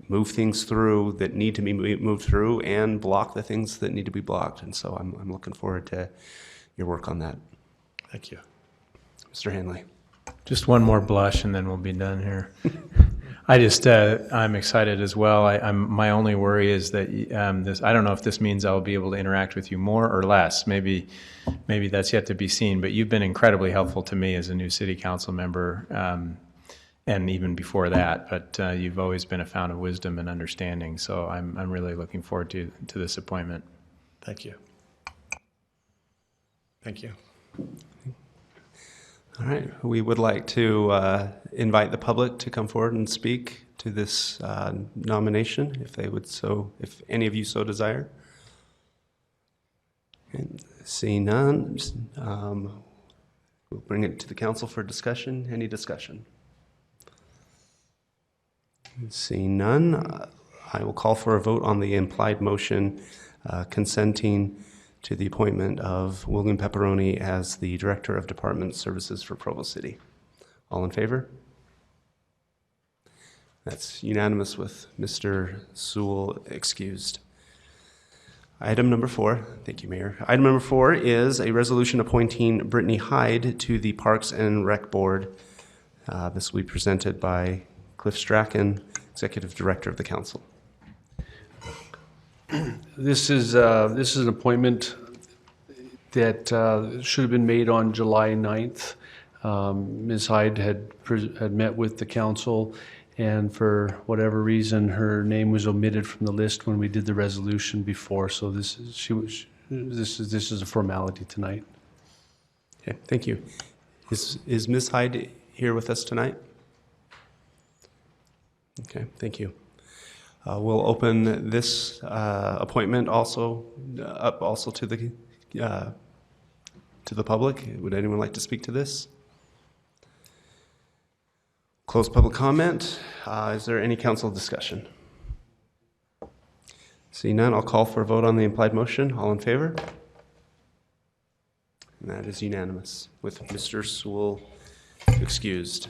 move things through that need to be moved through, and block the things that need to be blocked. And so I'm looking forward to your work on that. Thank you. Mr. Hanley. Just one more blush and then we'll be done here. I'm excited as well. My only worry is that I don't know if this means I'll be able to interact with you more or less. Maybe that's yet to be seen, but you've been incredibly helpful to me as a new city council member, and even before that, but you've always been a fountain of wisdom and understanding, so I'm really looking forward to this appointment. Thank you. Thank you. All right, we would like to invite the public to come forward and speak to this nomination, if any of you so desire. And seeing none, we'll bring it to the council for discussion. Any discussion? Seeing none, I will call for a vote on the implied motion consenting to the appointment of William Pepperoni as the Director of Department Services for Provo City. All in favor? That's unanimous with Mr. Sewell excused. Item number 4, thank you, Mayor. Item number 4 is a resolution appointing Brittany Hyde to the Parks and Rec Board. This will be presented by Cliff Strachan, Executive Director of the Council. This is an appointment that should have been made on July 9th. Ms. Hyde had met with the council, and for whatever reason, her name was omitted from the list when we did the resolution before. So this is a formality tonight. Okay, thank you. Is Ms. Hyde here with us tonight? Okay, thank you. We'll open this appointment also to the public. Would anyone like to speak to this? Close public comment. Is there any council discussion? Seeing none, I'll call for a vote on the implied motion. All in favor? And that is unanimous with Mr. Sewell excused.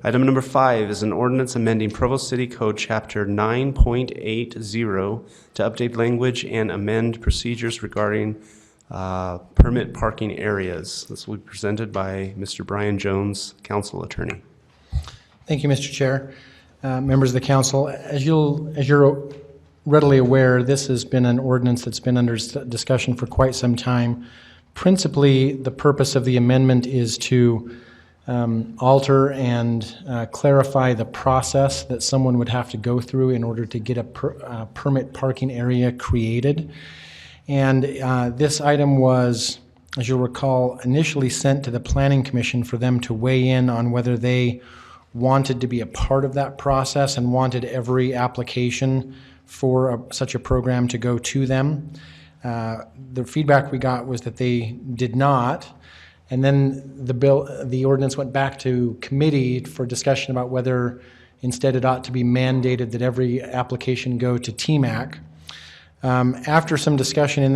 Item number 5 is an ordinance amending Provo City Code Chapter 9.80 to update language and amend procedures regarding permit parking areas. This will be presented by Mr. Brian Jones, Council Attorney. Thank you, Mr. Chair. Members of the council, as you're readily aware, this has been an ordinance that's been under discussion for quite some time. Principally, the purpose of the amendment is to alter and clarify the process that someone would have to go through in order to get a permit parking area created. And this item was, as you'll recall, initially sent to the Planning Commission for them to weigh in on whether they wanted to be a part of that process and wanted every application for such a program to go to them. The feedback we got was that they did not. And then the ordinance went back to committee for discussion about whether instead it ought to be mandated that every application go to TMAC. After some discussion in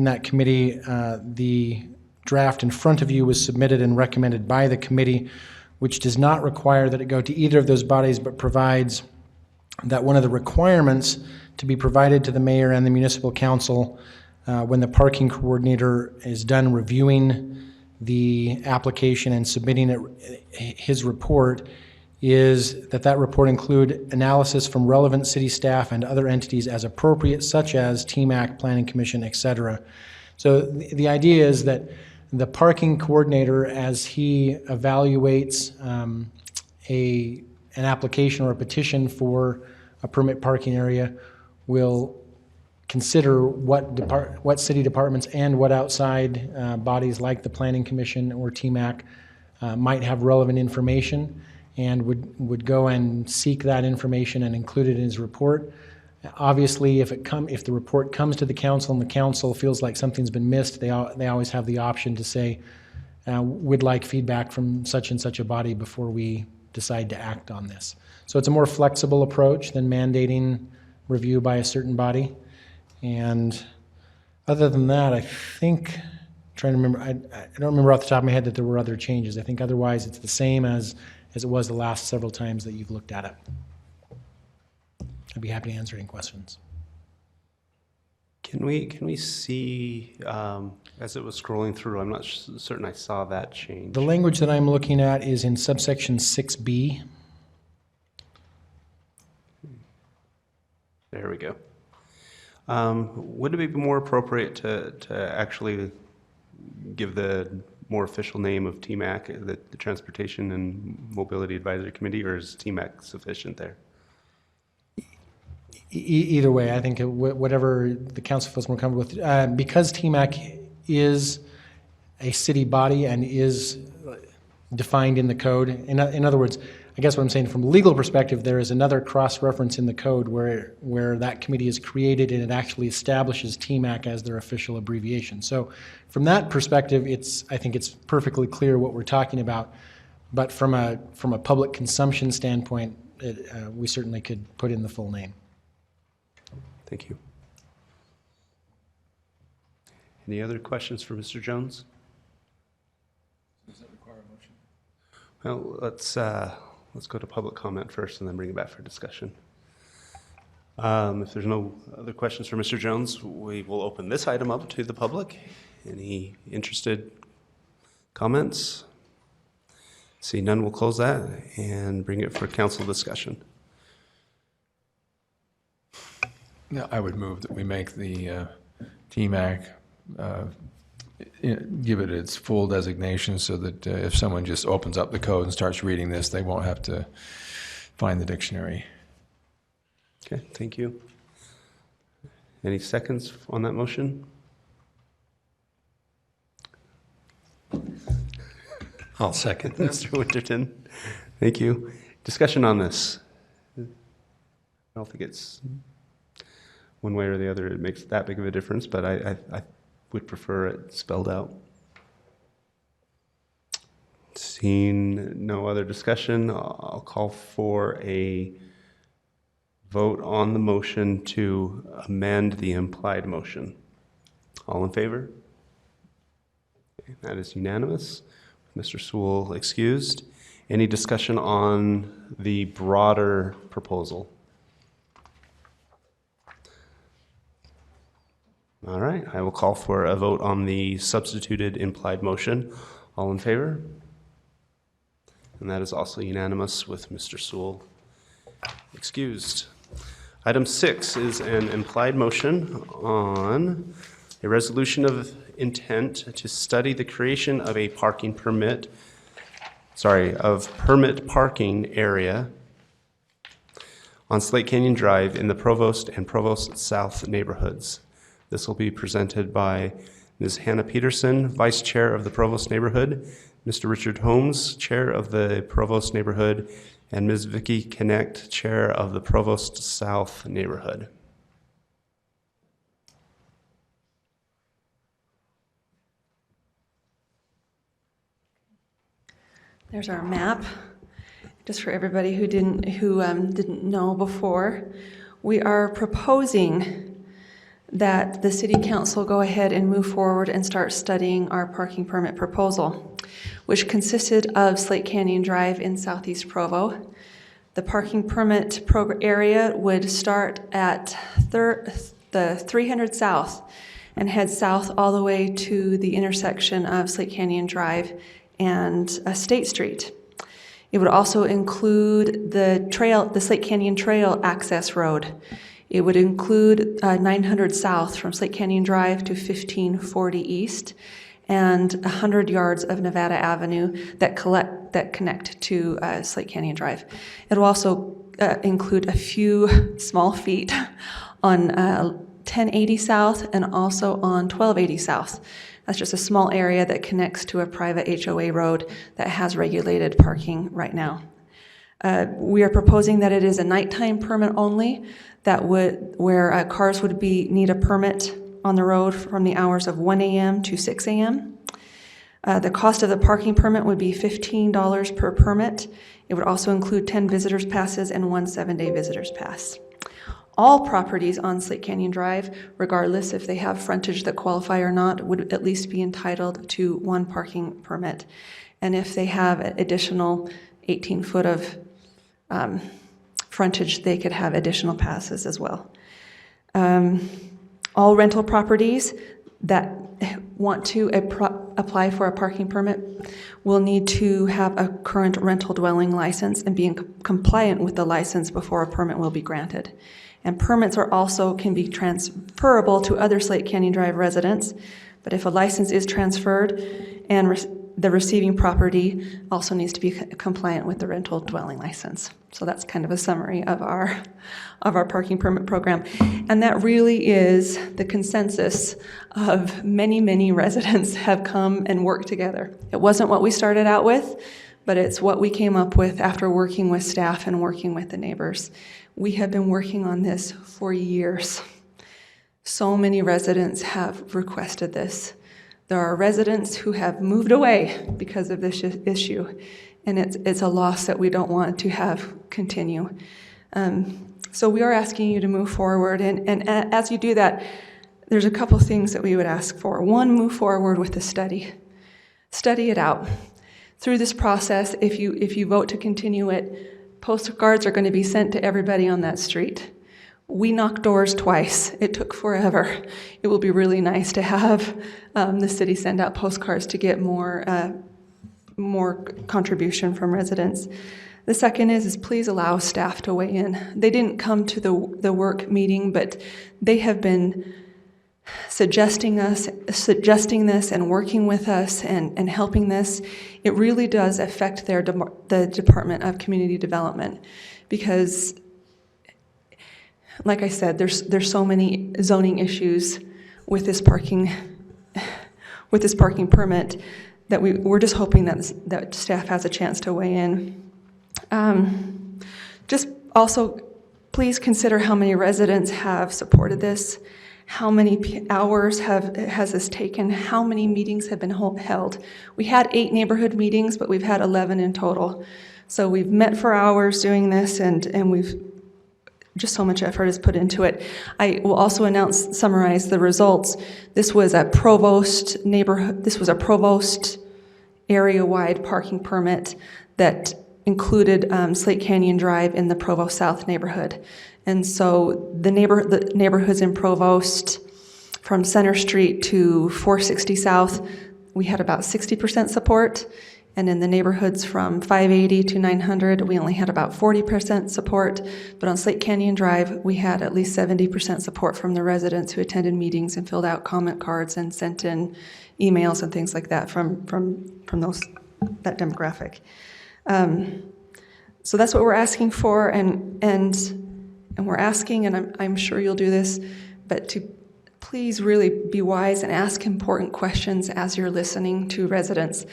that committee, the draft in front of you was submitted and recommended by the committee, which does not require that it go to either of those bodies, but provides that one of the requirements to be provided to the mayor and the municipal council when the parking coordinator is done reviewing the application and submitting his report is that report include analysis from relevant city staff and other entities as appropriate, such as TMAC, Planning Commission, etc. So the idea is that the parking coordinator, as he evaluates an application or a petition for a permit parking area, will consider what city departments and what outside bodies like the Planning Commission or TMAC might have relevant information, and would go and seek that information and include it in his report. Obviously, if the report comes to the council and the council feels like something's been missed, they always have the option to say, we'd like feedback from such and such a body before we decide to act on this. So it's a more flexible approach than mandating review by a certain body. And other than that, I think, trying to remember, I don't remember off the top of my head that there were other changes. I think otherwise it's the same as it was the last several times that you've looked at it. I'd be happy to answer any questions. Can we see, as it was scrolling through, I'm not certain I saw that change. The language that I'm looking at is in subsection 6B. There we go. Would it be more appropriate to actually give the more official name of TMAC, the Transportation and Mobility Advisory Committee, or is TMAC sufficient there? Either way, I think whatever the council feels more comfortable with. Because TMAC is a city body and is defined in the code, in other words, I guess what I'm saying from a legal perspective, there is another cross-reference in the code where that committee is created and it actually establishes TMAC as their official abbreviation. So from that perspective, I think it's perfectly clear what we're talking about. But from a public consumption standpoint, we certainly could put in the full name. Thank you. Any other questions for Mr. Jones? Does that require a motion? Well, let's go to public comment first and then bring it back for discussion. If there's no other questions for Mr. Jones, we will open this item up to the public. Any interested comments? See none, we'll close that and bring it for council discussion. No, I would move that we make the TMAC, give it its full designation so that if someone just opens up the code and starts reading this, they won't have to find the dictionary. Okay, thank you. Any seconds on that motion? I'll second. Mr. Winterton, thank you. Discussion on this. I don't think it's one way or the other it makes that big of a difference, but I would prefer it spelled out. Seeing no other discussion, I'll call for a vote on the motion to amend the implied motion. All in favor? Okay, that is unanimous. Mr. Sewell excused. Any discussion on the broader proposal? All right, I will call for a vote on the substituted implied motion. All in favor? And that is also unanimous with Mr. Sewell excused. Item 6 is an implied motion on a resolution of intent to study the creation of a permit parking area on Slate Canyon Drive in the Provost and Provost South neighborhoods. This will be presented by Ms. Hannah Peterson, Vice Chair of the Provost Neighborhood, Mr. Richard Holmes, Chair of the Provost Neighborhood, and Ms. Vicki Connect, Chair of the Provost South Neighborhood. There's our map, just for everybody who didn't know before. We are proposing that the City Council go ahead and move forward and start studying our parking permit proposal, which consisted of Slate Canyon Drive in southeast Provo. The parking permit area would start at the 300 South and head south all the way to the intersection of Slate Canyon Drive and State Street. It would also include the Slate Canyon Trail access road. It would include 900 South from Slate Canyon Drive to 1540 East, and 100 yards of Nevada Avenue that connect to Slate Canyon Drive. It will also include a few small feet on 1080 South and also on 1280 South. That's just a small area that connects to a private HOA road that has regulated parking right now. We are proposing that it is a nighttime permit only, where cars would need a permit on the road from the hours of 1 a.m. to 6 a.m. The cost of the parking permit would be $15 per permit. It would also include 10 visitors passes and 1 7-day visitors pass. All properties on Slate Canyon Drive, regardless if they have frontage that qualify or not, would at least be entitled to 1 parking permit. And if they have additional 18 foot of frontage, they could have additional passes as well. All rental properties that want to apply for a parking permit will need to have a current rental dwelling license and be compliant with the license before a permit will be granted. And permits can be transferable to other Slate Canyon Drive residents, but if a license is transferred and the receiving property also needs to be compliant with the rental dwelling license. So that's kind of a summary of our parking permit program. And that really is the consensus of many, many residents have come and worked together. It wasn't what we started out with, but it's what we came up with after working with staff and working with the neighbors. We have been working on this for years. So many residents have requested this. There are residents who have moved away because of this issue, and it's a loss that we don't want to have continue. So we are asking you to move forward, and as you do that, there's a couple things that we would ask for. One, move forward with the study. Study it out. Through this process, if you vote to continue it, postcards are going to be sent to everybody on that street. We knocked doors twice. It took forever. It will be really nice to have the city send out postcards to get more contribution from residents. The second is please allow staff to weigh in. They didn't come to the work meeting, but they have been suggesting this and working with us and helping this. It really does affect the Department of Community Development because, like I said, there's so many zoning issues with this parking permit that we're just hoping that staff has a chance to weigh in. Just also, please consider how many residents have supported this, how many hours has this taken, how many meetings have been held. We had 8 neighborhood meetings, but we've had 11 in total. So we've met for hours doing this, and we've just so much effort is put into it. I will also summarize the results. This was a Provost area-wide parking permit that included Slate Canyon Drive in the Provo South neighborhood. And so the neighborhoods in Provost, from Center Street to 460 South, we had about 60% support. And in the neighborhoods from 580 to 900, we only had about 40% support. But on Slate Canyon Drive, we had at least 70% support from the residents who attended meetings and filled out comment cards and sent in emails and things like that from that demographic. So that's what we're asking for, and we're asking, and I'm sure you'll do this, but to please really be wise and ask important questions as you're listening to residents.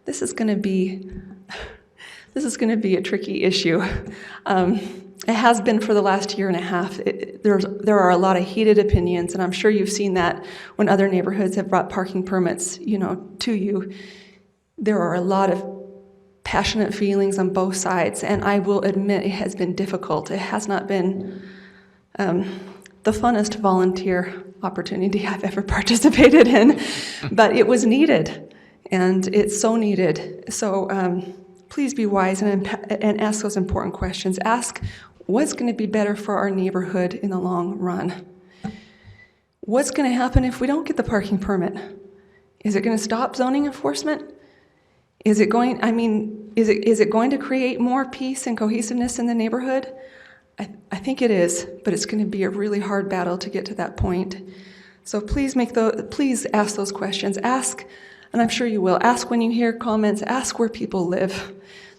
This is going to be a tricky issue. It has been for the last year and a half. There are a lot of heated opinions, and I'm sure you've seen that when other neighborhoods have brought parking permits, to you. There are a lot of passionate feelings on both sides, and I will admit it has been difficult. It has not been the funnest volunteer opportunity I've ever participated in, but it was needed, and it's so needed. So please be wise and ask those important questions. Ask what's going to be better for our neighborhood in the long run. What's going to happen if we don't get the parking permit? Is it going to stop zoning enforcement? Is it going to create more peace and cohesiveness in the neighborhood? I think it is, but it's going to be a really hard battle to get to that point. So please ask those questions. Ask And I'm sure you will. Ask when you hear comments, ask where people live.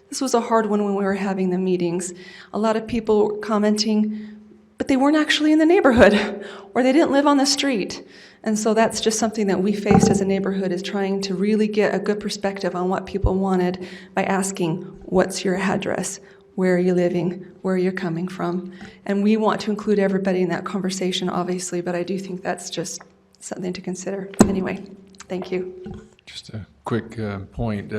This was a hard one when we were having the meetings. A lot of people were commenting, but they weren't actually in the neighborhood, or they didn't live on the street. And so that's just something that we faced as a neighborhood, is trying to really get a good perspective on what people wanted by asking, what's your address? Where are you living? Where are you coming from? And we want to include everybody in that conversation, obviously, but I do think that's just something to consider. Anyway, thank you. Just a quick point.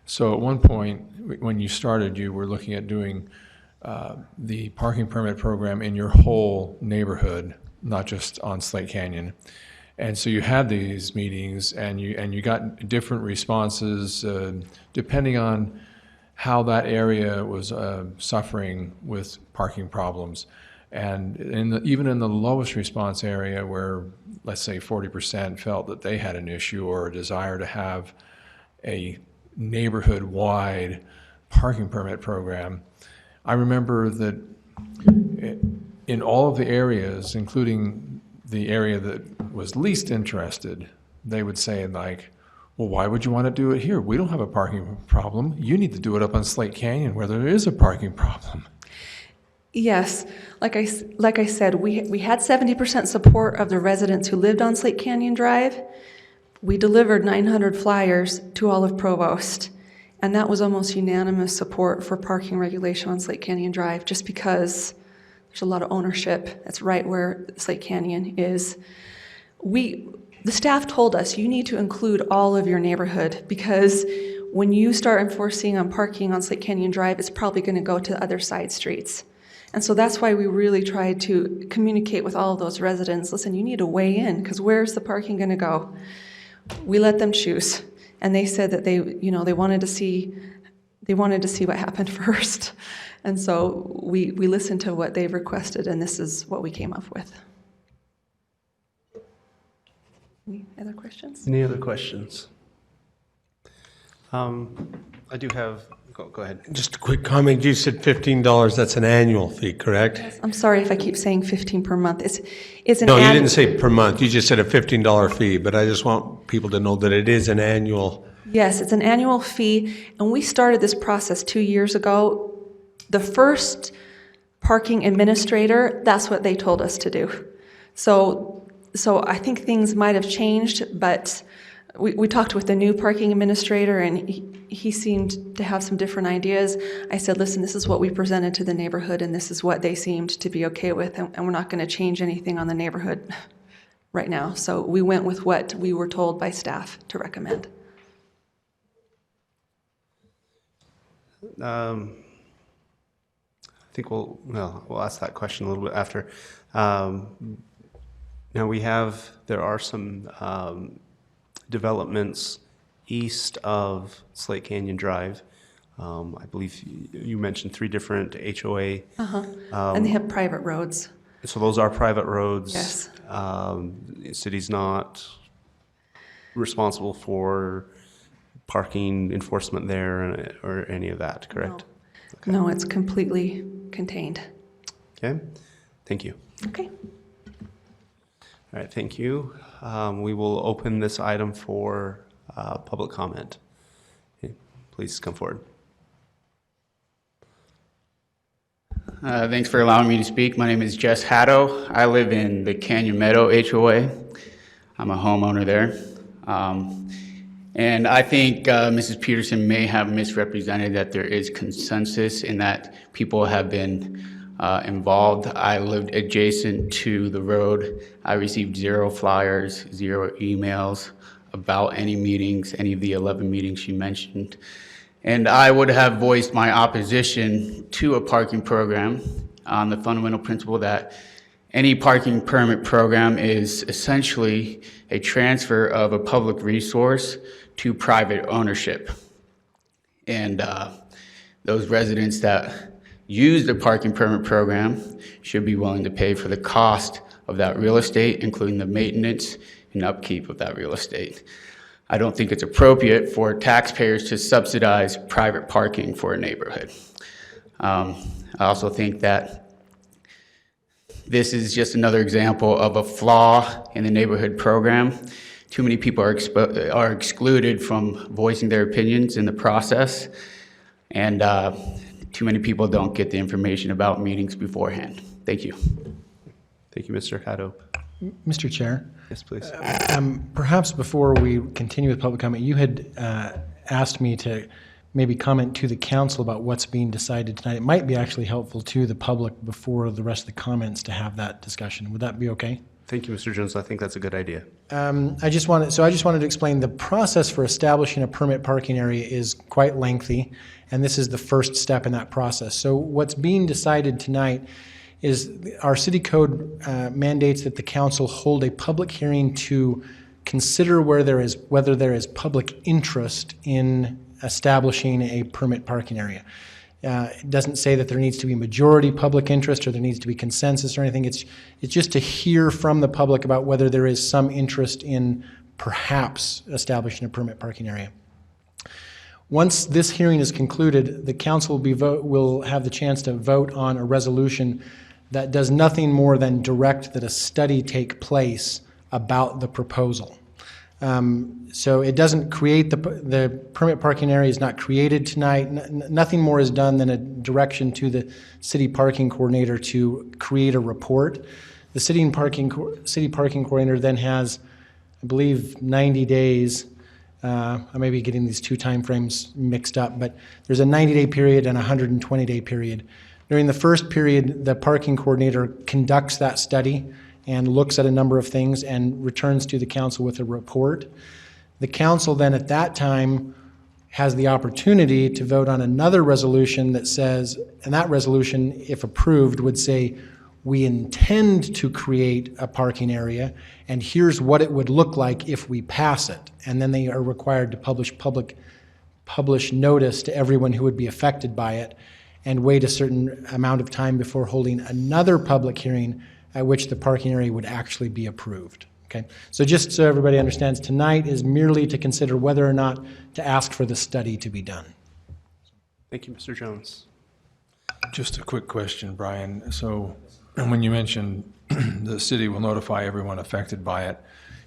So at one point, when you started, you were looking at doing the parking permit program in your whole neighborhood, not just on Slate Canyon. And so you had these meetings, and you got different responses depending on how that area was suffering with parking problems. And even in the lowest response area, where let's say 40% felt that they had an issue or a desire to have a neighborhood-wide parking permit program, I remember that in all of the areas, including the area that was least interested, they would say, like, well, why would you want to do it here? We don't have a parking problem. You need to do it up on Slate Canyon where there is a parking problem. Yes, like I said, we had 70% support of the residents who lived on Slate Canyon Drive. We delivered 900 flyers to all of Provost, and that was almost unanimous support for parking regulation on Slate Canyon Drive, just because there's a lot of ownership. That's right where Slate Canyon is. The staff told us, you need to include all of your neighborhood, because when you start enforcing on parking on Slate Canyon Drive, it's probably going to go to other side streets. And so that's why we really tried to communicate with all of those residents. Listen, you need to weigh in, because where's the parking going to go? We let them choose, and they said that they wanted to see what happened first. And so we listened to what they've requested, and this is what we came up with. Any other questions? Any other questions? I do have, go ahead. Just a quick comment. You said $15. That's an annual fee, correct? I'm sorry if I keep saying 15 per month. It's an No, you didn't say per month. You just said a $15 fee, but I just want people to know that it is an annual. Yes, it's an annual fee, and we started this process 2 years ago. The first parking administrator, that's what they told us to do. So I think things might have changed, but we talked with the new parking administrator, and he seemed to have some different ideas. I said, listen, this is what we presented to the neighborhood, and this is what they seemed to be okay with, and we're not going to change anything on the neighborhood right now. So we went with what we were told by staff to recommend. I think we'll ask that question a little bit after. Now there are some developments east of Slate Canyon Drive. I believe you mentioned 3 different HOA. And they have private roads. So those are private roads. Yes. The city's not responsible for parking enforcement there or any of that, correct? No, it's completely contained. Okay, thank you. Okay. All right, thank you. We will open this item for public comment. Okay, please come forward. Thanks for allowing me to speak. My name is Jess Haddo. I live in the Canyon Meadow HOA. I'm a homeowner there. And I think Mrs. Peterson may have misrepresented that there is consensus in that people have been involved. I lived adjacent to the road. I received 0 flyers, 0 emails about any meetings, any of the 11 meetings she mentioned. And I would have voiced my opposition to a parking program on the fundamental principle that any parking permit program is essentially a transfer of a public resource to private ownership. And those residents that use the parking permit program should be willing to pay for the cost of that real estate, including the maintenance and upkeep of that real estate. I don't think it's appropriate for taxpayers to subsidize private parking for a neighborhood. I also think that this is just another example of a flaw in the neighborhood program, too many people are excluded from voicing their opinions in the process, and too many people don't get the information about meetings beforehand. Thank you. Thank you, Mr. Caddo. Mr. Chair, Yes, please. perhaps before we continue with public comment, you had asked me to maybe comment to the council about what's being decided tonight. It might be actually helpful to the public before the rest of the comments to have that discussion. Would that be okay? Thank you, Mr. Jones. I think that's a good idea. I just wanted to explain the process for establishing a permit parking area is quite lengthy, and this is the first step in that process. So what's being decided tonight is our city code mandates that the council hold a public hearing to consider whether there is public interest in establishing a permit parking area. It doesn't say that there needs to be majority public interest or there needs to be consensus or anything. It's just to hear from the public about whether there is some interest in perhaps establishing a permit parking area. Once this hearing is concluded, the council will have the chance to vote on a resolution that does nothing more than direct that a study take place about the proposal. So it doesn't create the permit parking area is not created tonight. Nothing more is done than a direction to the city parking coordinator to create a report. The city parking coordinator then has, I believe, 90 days. I may be getting these two time frames mixed up, but there's a 90-day period and a 120-day period. During the first period, the parking coordinator conducts that study and looks at a number of things and returns to the council with a report. The council then at that time has the opportunity to vote on another resolution that says, and that resolution, if approved, would say, we intend to create a parking area, and here's what it would look like if we pass it. And then they are required to publish notice to everyone who would be affected by it, and wait a certain amount of time before holding another public hearing at which the parking area would actually be approved. Okay, so just so everybody understands, tonight is merely to consider whether or not to ask for the study to be done. Thank you, Mr. Jones. Just a quick question, Brian. So when you mentioned the city will notify everyone affected by it,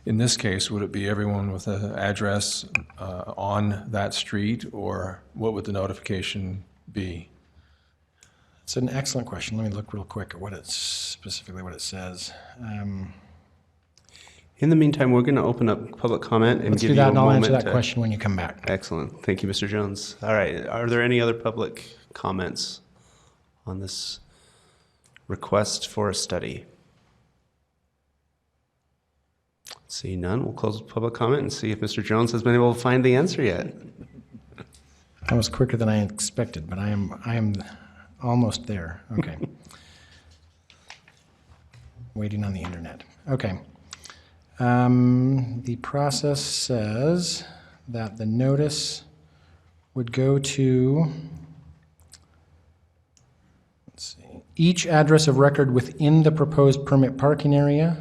in this case, would it be everyone with an address on that street, or what would the notification be? It's an excellent question. Let me look real quick at specifically what it says. In the meantime, we're going to open up public comment and Let's give do you that, a and I'll moment answer that question when you come back. Excellent. Thank you, Mr. Jones. All right. Are there any other public comments on this request for a study? See none. We'll close public comment and see if Mr. Jones has been able to find the answer yet. That was quicker than I expected, but I am almost there. Okay. Waiting on the internet. Okay. The process says that the notice would go to, let's see, each address of record within the proposed permit parking area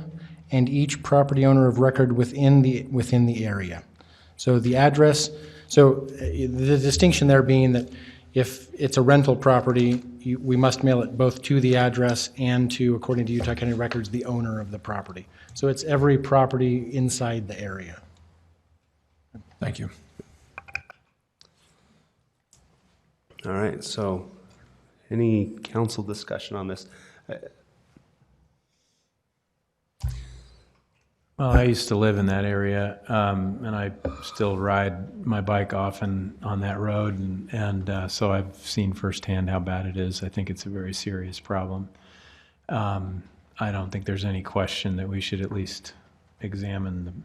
and each property owner of record within the area. So the address, the distinction there being that if it's a rental property, we must mail it both to the address and to, according to Utah County records, the owner of the property. So it's every property inside the area. Thank you. All right. So any council discussion on this? Well, I used to live in that area, and I still ride my bike often on that road, and so I've seen firsthand how bad it is. I think it's a very serious problem. I don't think there's any question that we should at least examine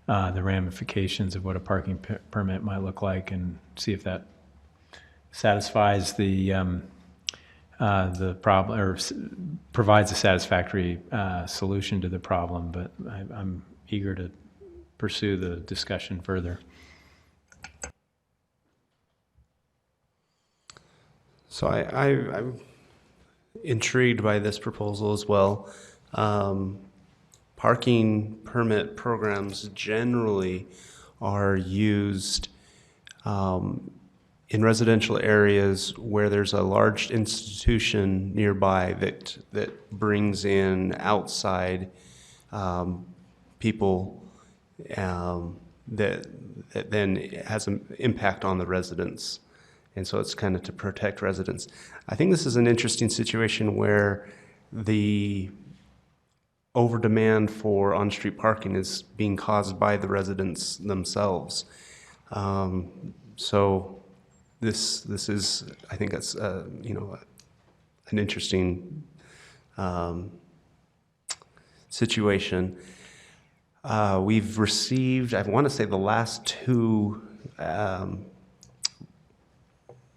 the ramifications of what a parking permit might look like and see if that satisfies the problem, or provides a satisfactory solution to the problem, but I'm eager to pursue the discussion further. So I'm intrigued by this proposal as well. Parking permit programs generally are used in residential areas where there's a large institution nearby that brings in outside people that then has an impact on the residents. And so it's kind of to protect residents. I think this is an interesting situation where the over-demand for on-street parking is being caused by the residents themselves. So this is, I think that's, an interesting situation. We've received, I want to say, the last two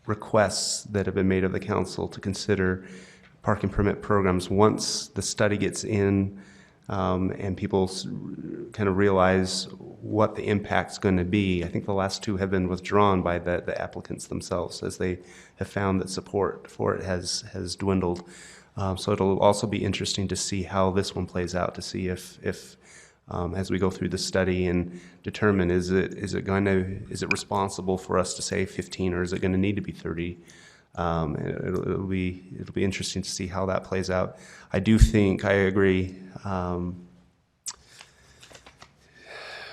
requests that have been made of the council to consider parking permit programs. Once the study gets in and people kind of realize what the impact's going to be, I think the last two have been withdrawn by the applicants themselves, as they have found that support for it has dwindled. So it'll also be interesting to see how this one plays out, to see if as we go through the study and determine, is it responsible for us to say 15, or is it going to need to be 30? It'll be interesting to see how that plays out. I agree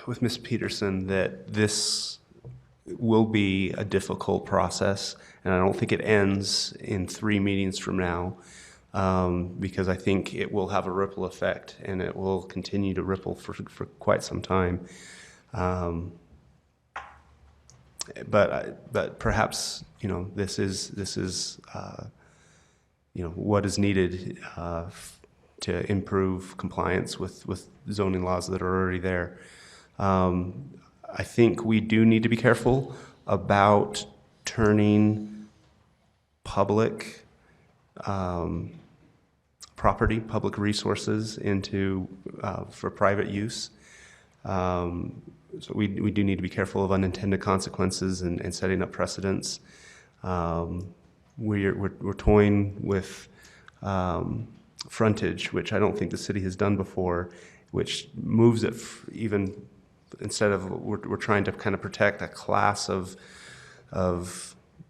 with Ms. Peterson that this will be a difficult process, and I don't think it ends in 3 meetings from now. Because I think it will have a ripple effect, and it will continue to ripple for quite some time. But perhaps this is what is needed to improve compliance with zoning laws that are already there. I think we do need to be careful about turning public property, public resources into for private use. So we do need to be careful of unintended consequences and setting up precedents. We're toying with frontage, which I don't think the city has done before, which moves it even instead of we're trying to kind of protect a class of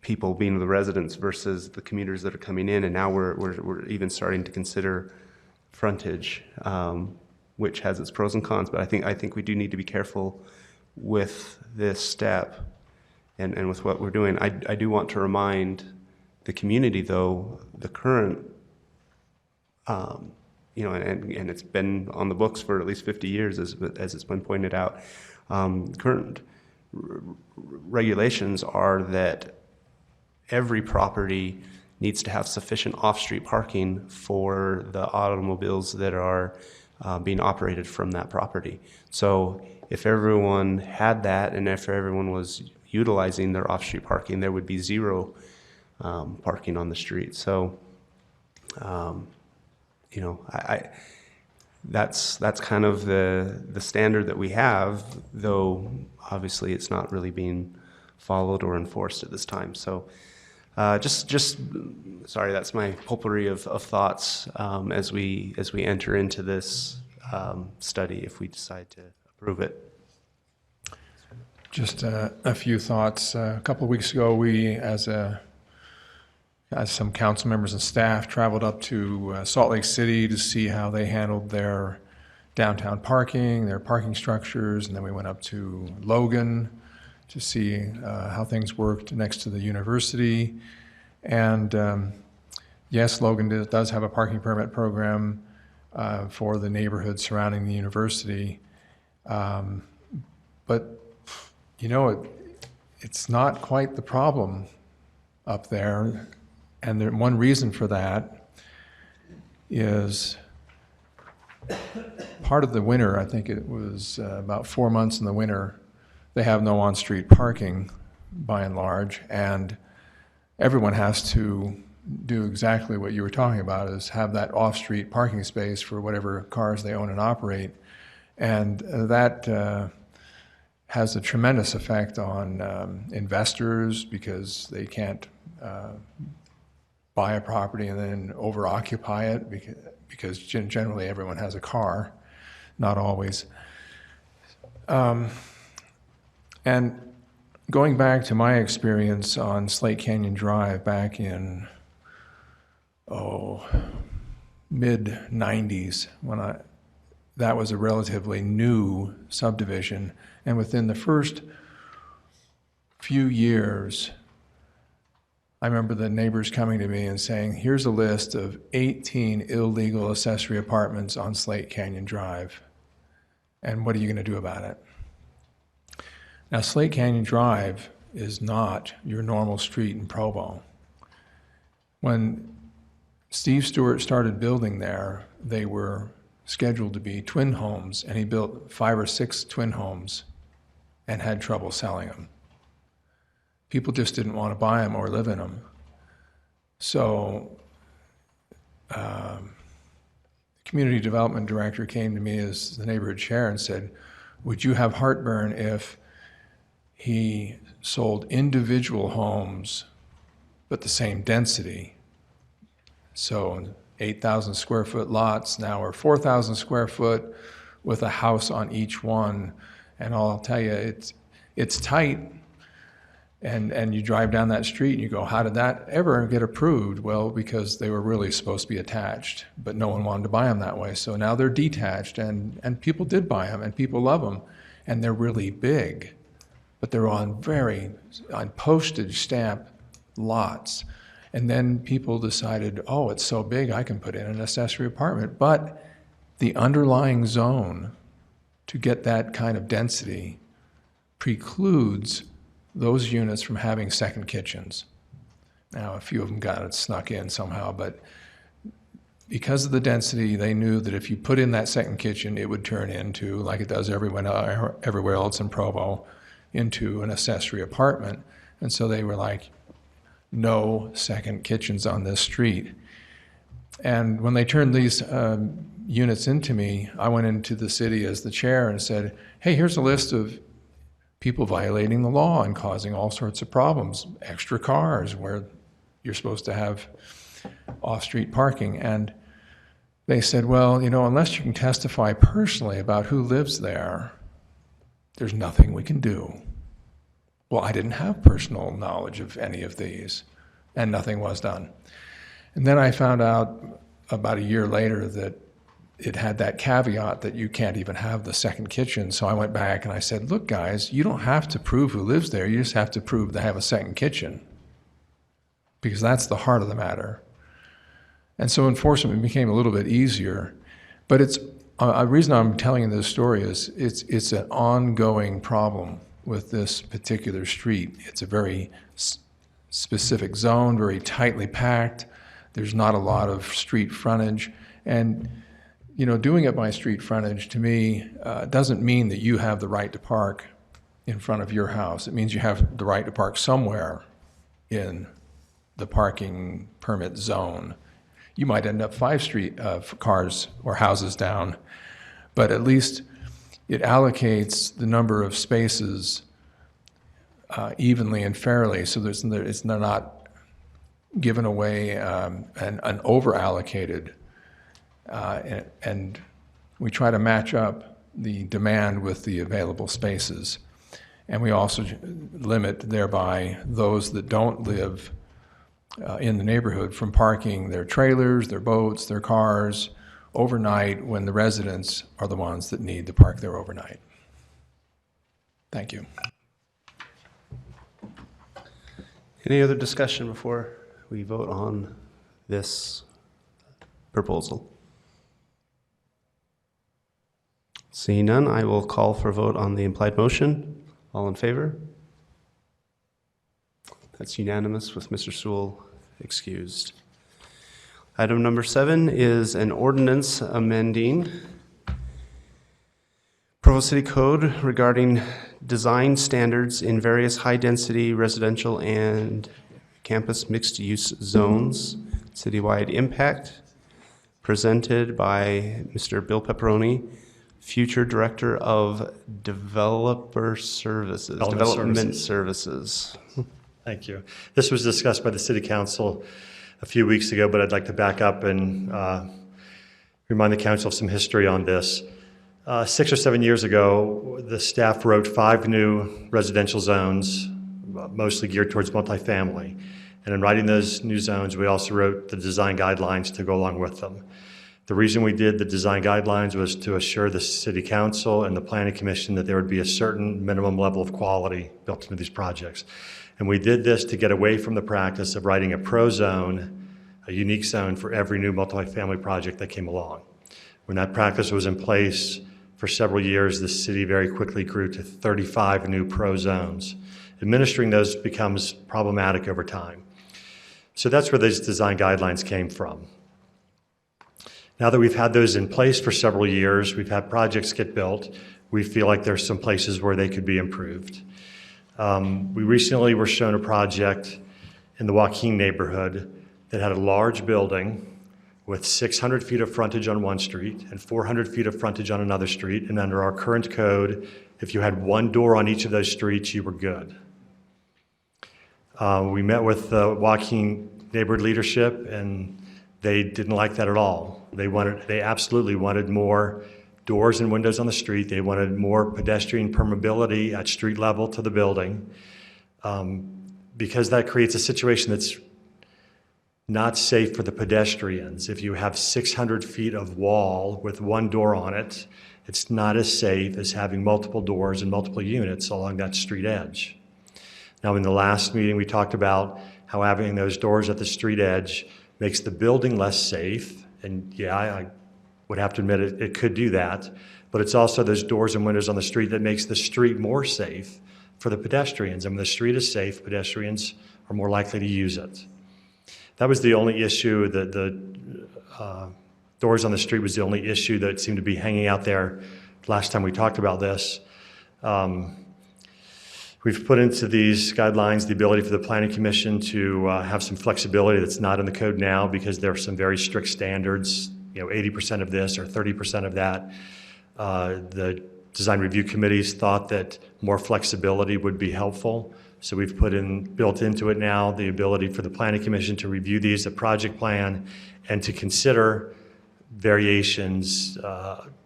people being the residents versus the commuters that are coming in, and now we're even starting to consider frontage, which has its pros and cons. But I think we do need to be careful with this step and with what we're doing. I do want to remind the community, though, the current, and it's been on the books for at least 50 years, as it's been pointed out. Current regulations are that every property needs to have sufficient off-street parking for the automobiles that are being operated from that property. So if everyone had that, and if everyone was utilizing their off-street parking, there would be zero parking on the street. So, that's kind of the standard that we have, though obviously it's not really being followed or enforced at this time. So. Sorry, that's my potpourri of thoughts as we enter into this study, if we decide to approve it. Just a few thoughts. A couple of weeks ago, we, as some council members and staff, traveled up to Salt Lake City to see how they handled their downtown parking, their parking structures, and then we went up to Logan to see how things worked next to the university. And yes, Logan does have a parking permit program for the neighborhood surrounding the university. But, it's not quite the problem up there. And one reason for that is part of the winter, I think it was about 4 months in the winter, they have no on-street parking by and large, and everyone has to do exactly what you were talking about, is have that off-street parking space for whatever cars they own and operate. And that has a tremendous effect on investors, because they can't buy a property and then over-occupy it, because generally everyone has a car, not always. And going back to my experience on Slate Canyon Drive back in, mid-90s, when that was a relatively new subdivision. And within the first few years, I remember the neighbors coming to me and saying, here's a list of 18 illegal accessory apartments on Slate Canyon Drive. And what are you going to do about it? Now, Slate Canyon Drive is not your normal street in Provo. When Steve Stewart started building there, they were scheduled to be twin homes, and he built 5 or 6 twin homes and had trouble selling them. People just didn't want to buy them or live in them. So the community development director came to me as the neighborhood chair and said, would you have heartburn if he sold individual homes but the same density? So 8,000 square foot lots now are 4,000 square foot with a house on each one. And I'll tell you, it's tight. And you drive down that street and you go, how did that ever get approved? Well, because they were really supposed to be attached, but no one wanted to buy them that way. So now they're detached, and people did buy them, and people love them, and they're really big, but they're on postage stamp lots. And then people decided, oh, it's so big, I can put in an accessory apartment. But the underlying zone to get that kind of density precludes those units from having second kitchens. Now, a few of them got it snuck in somehow, but because of the density, they knew that if you put in that second kitchen, it would turn into, like it does everywhere else in Provo, into an accessory apartment. And so they were like, no second kitchens on this street. And when they turned these units into me, I went into the city as the chair and said, hey, here's a list of people violating the law and causing all sorts of problems, extra cars where you're supposed to have off-street parking. And they said, well, you know, unless you can testify personally about who lives there, there's nothing we can do. Well, I didn't have personal knowledge of any of these, and nothing was done. And then I found out about a year later that it had that caveat that you can't even have the second kitchen. So I went back and I said, look, guys, you don't have to prove who lives there. You just have to prove they have a second kitchen, because that's the heart of the matter. And so enforcement became a little bit easier. But it's a reason I'm telling you this story is it's an ongoing problem with this particular street. It's a very specific zone, very tightly packed. There's not a lot of street frontage. And you know, doing it by street frontage, to me, doesn't mean that you have the right to park in front of your house. It means you have the right to park somewhere in the parking permit zone. You might end up 5 cars or houses down, but at least it allocates the number of spaces evenly and fairly, so it's not given away and over-allocated. And we try to match up the demand with the available spaces. And we also limit thereby those that don't live in the neighborhood from parking their trailers, their boats, their cars overnight when the residents are the ones that need to park there overnight. Thank you. Any other discussion before we vote on this proposal? Seeing none, I will call for a vote on the implied motion. All in favor? That's unanimous with Mr. Sewell excused. Item number 7 is an ordinance amending Provo City Code regarding design standards in various high-density residential and campus mixed-use zones, citywide impact, presented by Mr. Bill Pepperoni, Future Director of Development Services. Thank you. This was discussed by the City Council a few weeks ago, but I'd like to back up and remind the Council of some history on this. 6 or 7 years ago, the staff wrote 5 new residential zones, mostly geared towards multifamily. And in writing those new zones, we also wrote the design guidelines to go along with them. The reason we did the design guidelines was to assure the city council and the planning commission that there would be a certain minimum level of quality built into these projects. And we did this to get away from the practice of writing a pro zone, a unique zone for every new multifamily project that came along. When that practice was in place for several years, the city very quickly grew to 35 new pro zones. Administering those becomes problematic over time. So that's where these design guidelines came from. Now that we've had those in place for several years, we've had projects get built, we feel like there's some places where they could be improved. We recently were shown a project in the Joaquin neighborhood that had a large building with 600 feet of frontage on one street and 400 feet of frontage on another street. And under our current code, if you had one door on each of those streets, you were good. We met with the Joaquin neighborhood leadership, and they didn't like that at all. They absolutely wanted more doors and windows on the street. They wanted more pedestrian permeability at street level to the building, because that creates a situation that's not safe for the pedestrians. If you have 600 feet of wall with one door on it, it's not as safe as having multiple doors and multiple units along that street edge. Now, in the last meeting, we talked about how having those doors at the street edge makes the building less safe. And yeah, I would have to admit it could do that. But it's also those doors and windows on the street that makes the street more safe for the pedestrians. And when the street is safe, pedestrians are more likely to use it. That was the only issue. The doors on the street was the only issue that seemed to be hanging out there last time we talked about this. We've put into these guidelines the ability for the Planning Commission to have some flexibility that's not in the code now, because there are some very strict standards, 80% of this or 30% of that. The design review committees thought that more flexibility would be helpful. So we've built into it now the ability for the Planning Commission to review these at project plan and to consider variations,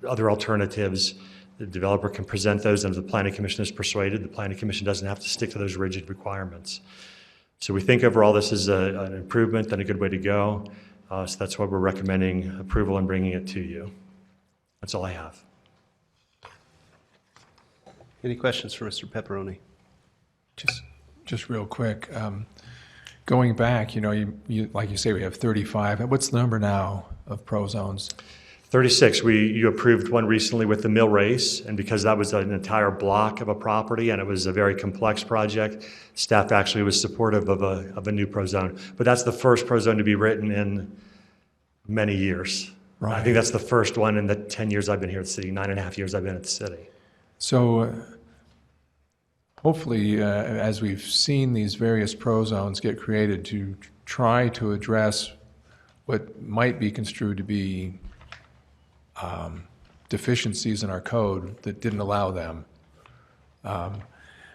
other alternatives. The developer can present those, and if the Planning Commission is persuaded, the Planning Commission doesn't have to stick to those rigid requirements. So we think overall this is an improvement and a good way to go. So that's why we're recommending approval and bringing it to you. That's all I have. Any questions for Mr. Pepperoni? Just real quick, going back, you like you say, we have 35. What's the number now of pro zones? 36. You approved one recently with the mill race, and because that was an entire block of a property and it was a very complex project, staff actually was supportive of a new pro zone. But that's the first pro zone to be written in many years. Right. I think that's the first one in the 10 years I've been here at the city, 9.5 years I've been at the city. So hopefully, as we've seen these various pro zones get created to try to address what might be construed to be deficiencies in our code that didn't allow them. I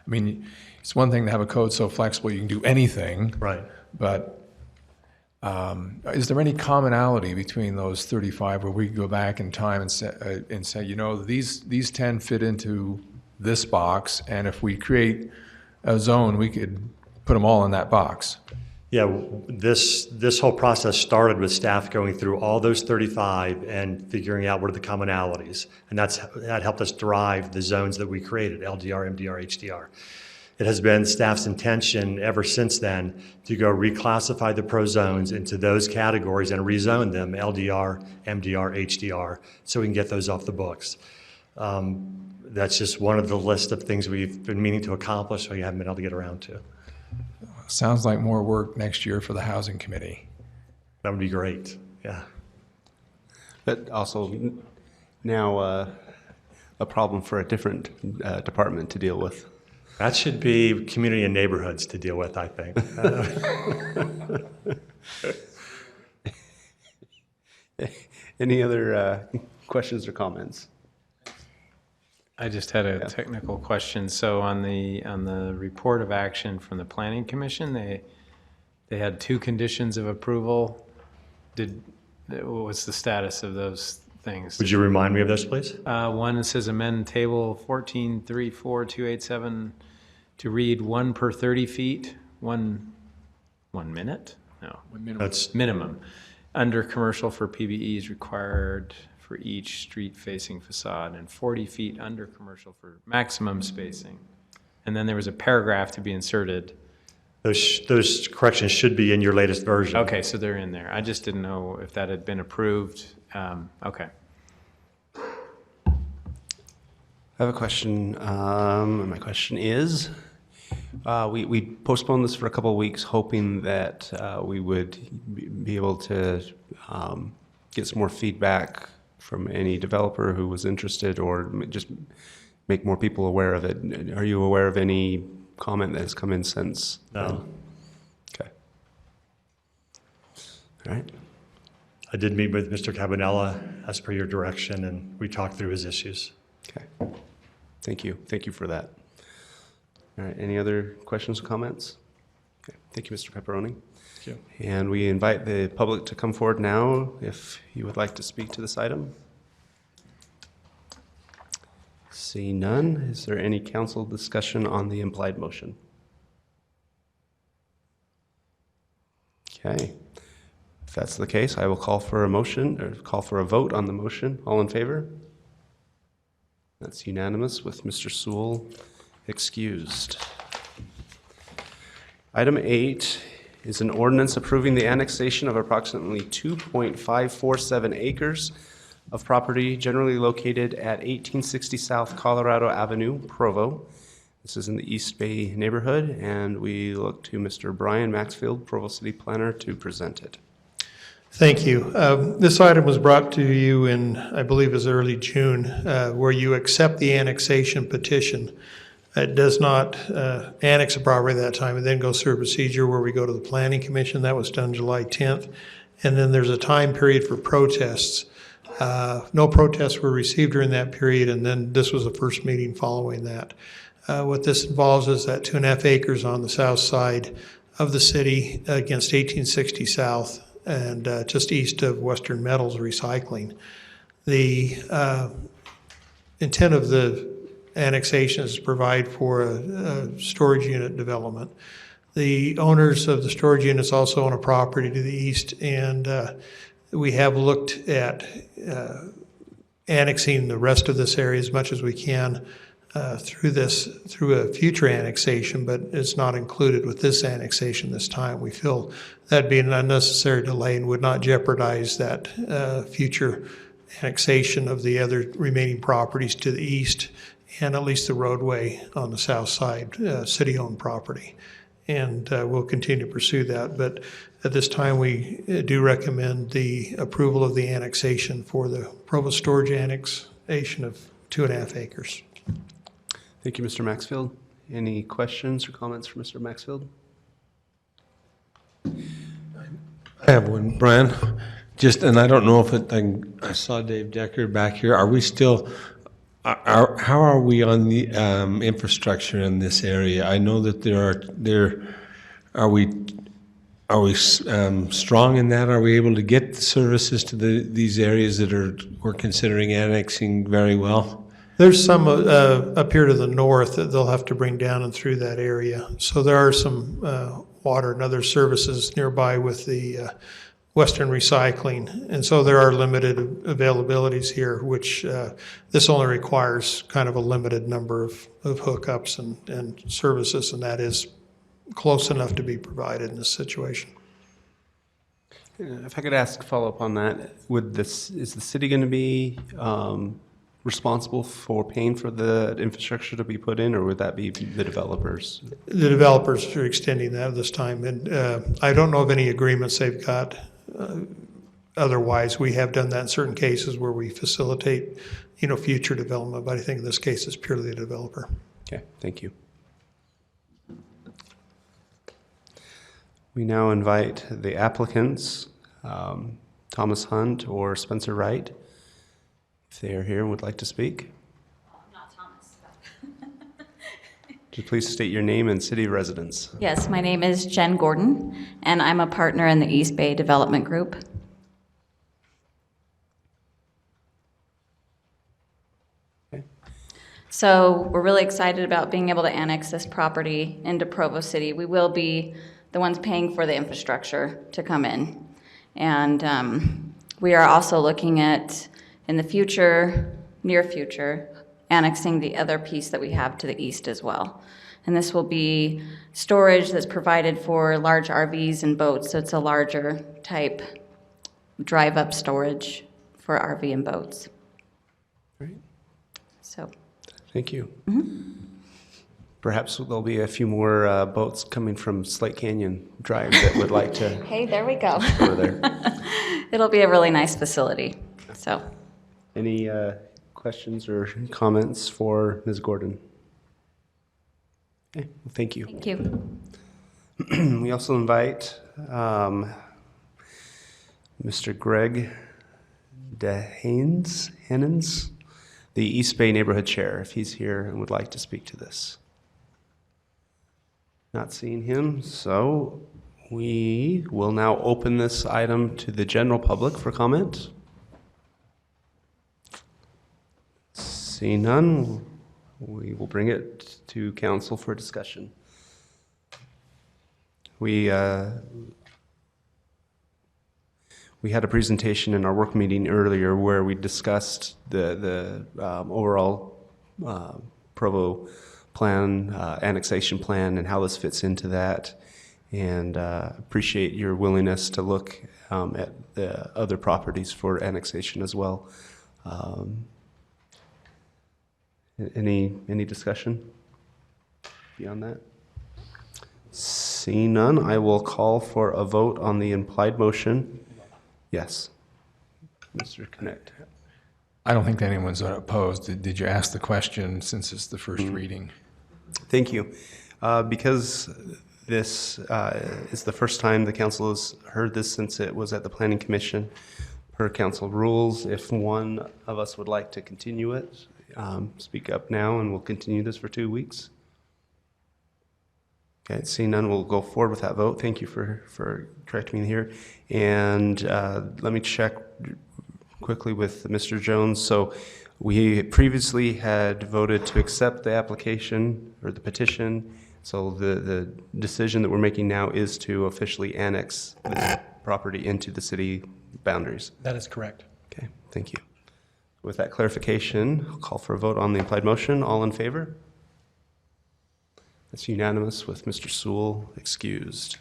mean, it's one thing to have a code so flexible you can do anything. Right. But is there any commonality between those 35 where we can go back in time and say, these 10 fit into this box, and if we create a zone, we could put them all in that box? Yeah, this whole process started with staff going through all those 35 and figuring out what are the commonalities. And that helped us drive the zones that we created, LDR, MDR, HDR. It has been staff's intention ever since then to go reclassify the pro zones into those categories and rezone them, LDR, MDR, HDR, so we can get those off the books. That's just one of the list of things we've been meaning to accomplish, we haven't been able to get around to. Sounds like more work next year for the Housing Committee. That would be great, yeah. But also now a problem for a different department to deal with. That should be community and neighborhoods to deal with, I think. Any other questions or comments? I just had a technical question. So on the report of action from the Planning Commission, they had 2 conditions of approval. What's the status of those things? Would you remind me of those, please? One, it says amend table 14.34287 to read 1 per 30 feet, 1 minute? No. 1 minute. That's minimum. under commercial for PBE is required for each street-facing facade and 40 feet under commercial for maximum spacing. And then there was a paragraph to be inserted. Those corrections should be in your latest version. Okay, so they're in there. I just didn't know if that had been approved. Okay. I have a question. My question is, we postponed this for a couple of weeks, hoping that we would be able to get some more feedback from any developer who was interested, or just make more people aware of it. Are you aware of any comment that has come in since? No. Okay. All right. I did meet with Mr. Cabanella as per your direction, and we talked through his issues. Okay. Thank you. Thank you for that. All right. Any other questions or comments? Okay. Thank you, Mr. Pepperoni. Thank you. And we invite the public to come forward now if you would like to speak to this item. See none. Is there any council discussion on the implied motion? Okay. If that's the case, I will call for a motion, or call for a vote on the motion. All in favor? That's unanimous with Mr. Sewell excused. Item 8 is an ordinance approving the annexation of approximately 2.547 acres of property generally located at 1860 South Colorado Avenue, Provo. This is in the East Bay neighborhood, and we look to Mr. Brian Maxfield, Provo City Planner, to present it. Thank you. This item was brought to you in, I believe, as early June, where you accept the annexation petition. It does not annex a property at that time. It then goes through a procedure where we go to the Planning Commission. That was done July 10th. And then there's a time period for protests. No protests were received during that period, and then this was the first meeting following that. What this involves is that 2.5 acres on the south side of the city against 1860 South and just east of Western Metals Recycling. The intent of the annexation is to provide for a storage unit development. The owners of the storage units also own a property to the east, and we have looked at annexing the rest of this area as much as we can through a future annexation, but it's not included with this annexation this time. We feel that'd be an unnecessary delay and would not jeopardize that future annexation of the other remaining properties to the east and at least the roadway on the south side, city-owned property. And we'll continue to pursue that. But at this time, we do recommend the approval of the annexation for the Provo storage annexation of 2.5 acres. Thank you, Mr. Maxfield. Any questions or comments for Mr. Maxfield? I have one, Brian. And I don't know if I saw Dave Decker back here. Are we still, how are we on the infrastructure in this area? I know that are we strong in that? Are we able to get services to these areas that we're considering annexing very well? There's some up here to the north that they'll have to bring down and through that area. So there are some water and other services nearby with the Western Recycling. And so there are limited availabilities here, which this only requires kind of a limited number of hookups and services, and that is close enough to be provided in this situation. If I could ask a follow-up on that, is the city going to be responsible for paying for the infrastructure to be put in, or would that be the developers? The developers are extending that this time, and I don't know of any agreements they've got. Otherwise, we have done that in certain cases where we facilitate, future development, but I think in this case it's purely a developer. Okay, thank you. We now invite the applicants, Thomas Hunt or Spencer Wright, if they are here and would like to speak. Not Thomas. Could you please state your name and city of residence? Yes, my name is Jen Gordon, and I'm a partner in the East Bay Development Group. Okay. So we're really excited about being able to annex this property into Provo City. We will be the ones paying for the infrastructure to come in. And we are also looking at, in the future, near future, annexing the other piece that we have to the east as well. And this will be storage that's provided for large RVs and boats, so it's a larger type drive-up storage for RV and boats. Great. So. Thank you. Mm-hmm. Perhaps there'll be a few more boats coming from Slate Canyon Drive that would like to. Hey, there we go. Over there. It'll be a really nice facility, so. Any questions or comments for Ms. Gordon? Okay, well, thank you. Thank you. We also invite Mr. Greg Hennens, the East Bay Neighborhood Chair, if he's here and would like to speak to this. Not seeing him, so we will now open this item to the general public for comment. Seeing none, we will bring it to council for discussion. We had a presentation in our work meeting earlier where we discussed the overall Provo plan, annexation plan, and how this fits into that. And appreciate your willingness to look at the other properties for annexation as well. Any discussion beyond that? Seeing none, I will call for a vote on the implied motion. Yes. Mr. Connect. I don't think anyone's opposed. Did you ask the question since it's the first reading? Thank you. Because this is the first time the council has heard this since it was at the Planning Commission, per council rules, if one of us would like to continue it, speak up now and we'll continue this for 2 weeks. Okay, seeing none, we'll go forward with that vote. Thank you for correcting me here. And let me check quickly with Mr. Jones. So we previously had voted to accept the application or the petition. So the decision that we're making now is to officially annex this property into the city boundaries. That is correct. Okay, thank you. With that clarification, I'll call for a vote on the implied motion. All in favor? That's unanimous with Mr. Sewell excused.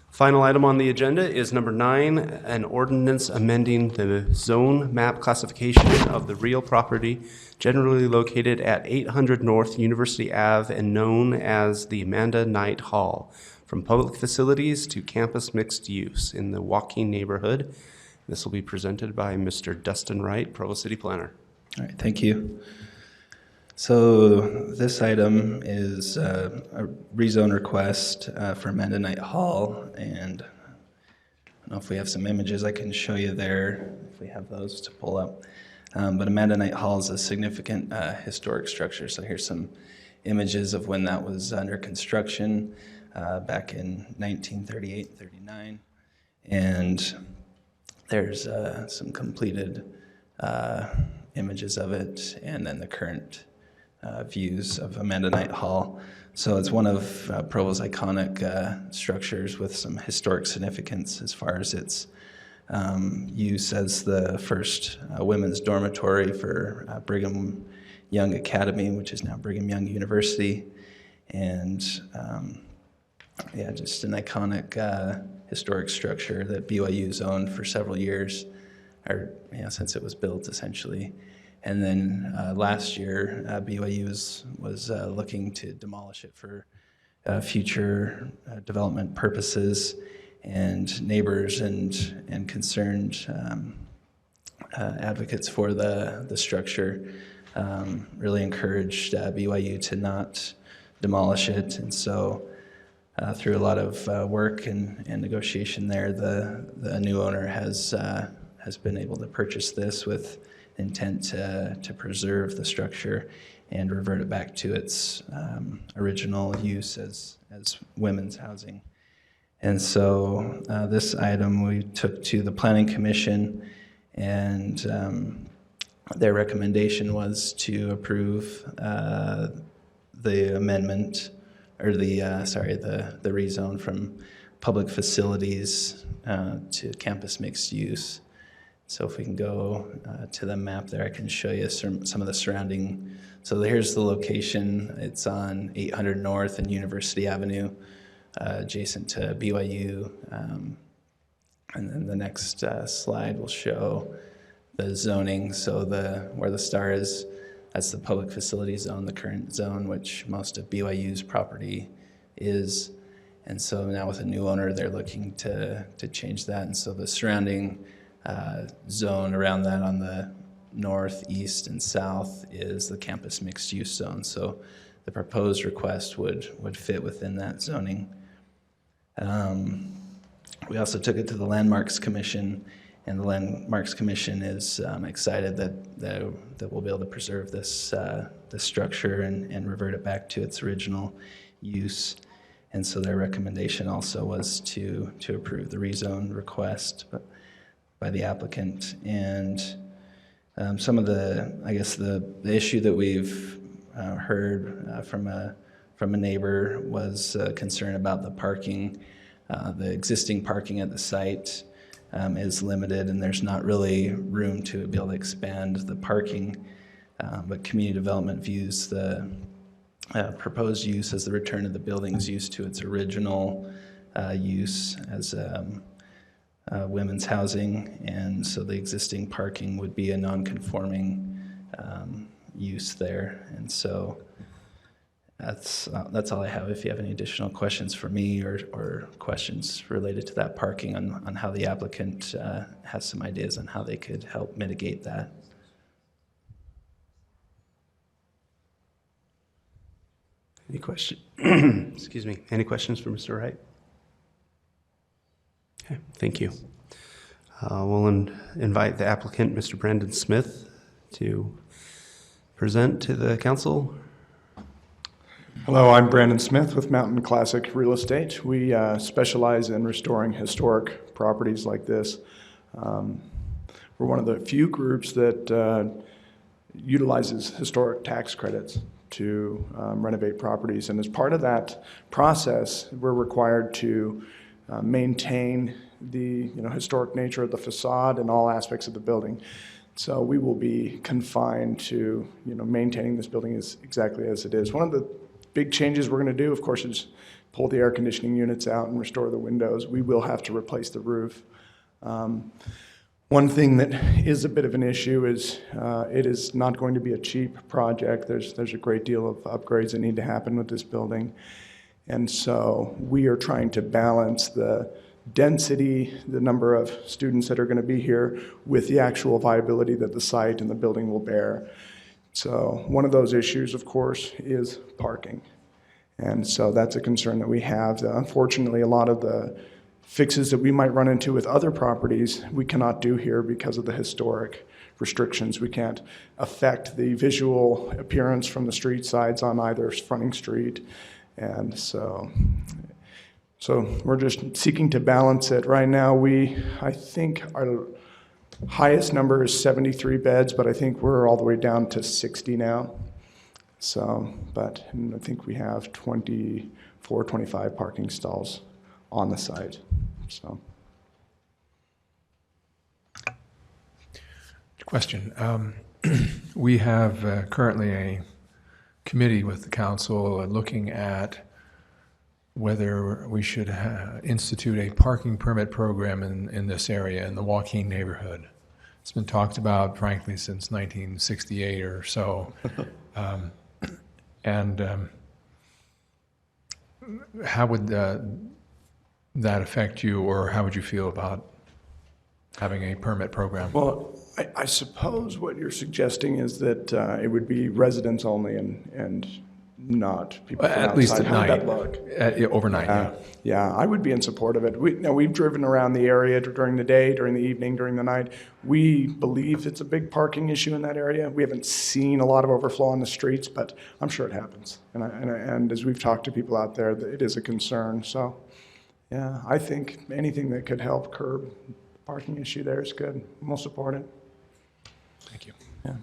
Final item on the agenda is number 9, an ordinance amending the zone map classification of the real property generally located at 800 North University Ave and known as the Amanda Knight Hall, from public facilities to campus mixed use in the Joaquin neighborhood. This will be presented by Mr. Dustin Wright, Provo City Planner. All right, thank you. So this item is a rezone request for Amanda Knight Hall, and I don't know if we have some images I can show you there, if we have those to pull up. But Amanda Knight Hall is a significant historic structure, so here's some images of when that was under construction back in 1938-39, and there's some completed images of it, and then the current views of Amanda Knight Hall. So it's one of Provo's iconic structures with some historic significance as far as its use as the first women's dormitory for Brigham Young Academy, which is now Brigham Young University. And yeah, just an iconic historic structure that BYU's owned for several years, or since it was built essentially. And then last year, BYU was looking to demolish it for future development purposes, and neighbors and concerned advocates for the structure really encouraged BYU to not demolish it. And so through a lot of work and negotiation there, the new owner has been able to purchase this with intent to preserve the structure and revert it back to its original use as women's housing. And so this item we took to the Planning Commission, and their recommendation was to approve the amendment, or the rezone from public facilities to campus mixed use. So if we can go to the map there, I can show you some of the surrounding. So here's the location. It's on 800 North and University Avenue, adjacent to BYU. And then the next slide will show the zoning. So where the star is, that's the public facility zone, the current zone, which most of BYU's property is. And so now with a new owner, they're looking to change that. And so the surrounding zone around that on the north, east, and south is the campus mixed use zone. So the proposed request would fit within that zoning. We also took it to the Landmarks Commission, and the Landmarks Commission is excited that we'll be able to preserve this structure and revert it back to its original use. And so their recommendation also was to approve the rezone request by the applicant. And some of the issue that we've heard from a neighbor was concern about the parking. The existing parking at the site is limited, and there's not really room to be able to expand the parking. But community development views the proposed use as the return of the building's use to its original use as women's housing, and so the existing parking would be a non-conforming use there. And so that's all I have. If you have any additional questions for me or questions related to that parking on how the applicant has some ideas on how they could help mitigate that. Any question? Excuse me. Any questions for Mr. Wright? Okay, thank you. We'll invite the applicant, Mr. Brandon Smith, to present to the council. Hello, I'm Brandon Smith with Mountain Classic Real Estate. We specialize in restoring historic properties like this. We're one of the few groups that utilizes historic tax credits to renovate properties. And as part of that process, we're required to maintain the historic nature of the facade and all aspects of the building. So we will be confined to maintaining this building exactly as it is. One of the big changes we're going to do, of course, is pull the air conditioning units out and restore the windows. We will have to replace the roof. One thing that is a bit of an issue is it is not going to be a cheap project. There's a great deal of upgrades that need to happen with this building. And so we are trying to balance the density, the number of students that are going to be here, with the actual viability that the site and the building will bear. So one of those issues, of course, is parking. And so that's a concern that we have. Unfortunately, a lot of the fixes that we might run into with other properties, we cannot do here because of the historic restrictions. We can't affect the visual appearance from the street sides on either fronting street. And so we're just seeking to balance it. Right now, I think our highest number is 73 beds, but I think we're all the way down to 60 now. So, but I think we have 24, 25 parking stalls on the site. So. Question. We have currently a committee with the council looking at whether we should institute a parking permit program in this area, in the Joaquin neighborhood. It's been talked about, frankly, since 1968 or so. How would that affect you, or how would you feel about having a permit program? Well, I suppose what you're suggesting is that it would be residents only and not people from outside. At least at How would night. that look? Overnight, Yeah, I would be in support of it. We've driven around the area during the day, during the evening, during the night. We believe it's a big parking issue in that area. We haven't seen a lot of overflow on the streets, but I'm sure it happens. And as we've talked to people out there, it is a concern. So, yeah, I think anything that could help curb the parking issue there is good. We'll support it. Thank you. Yeah.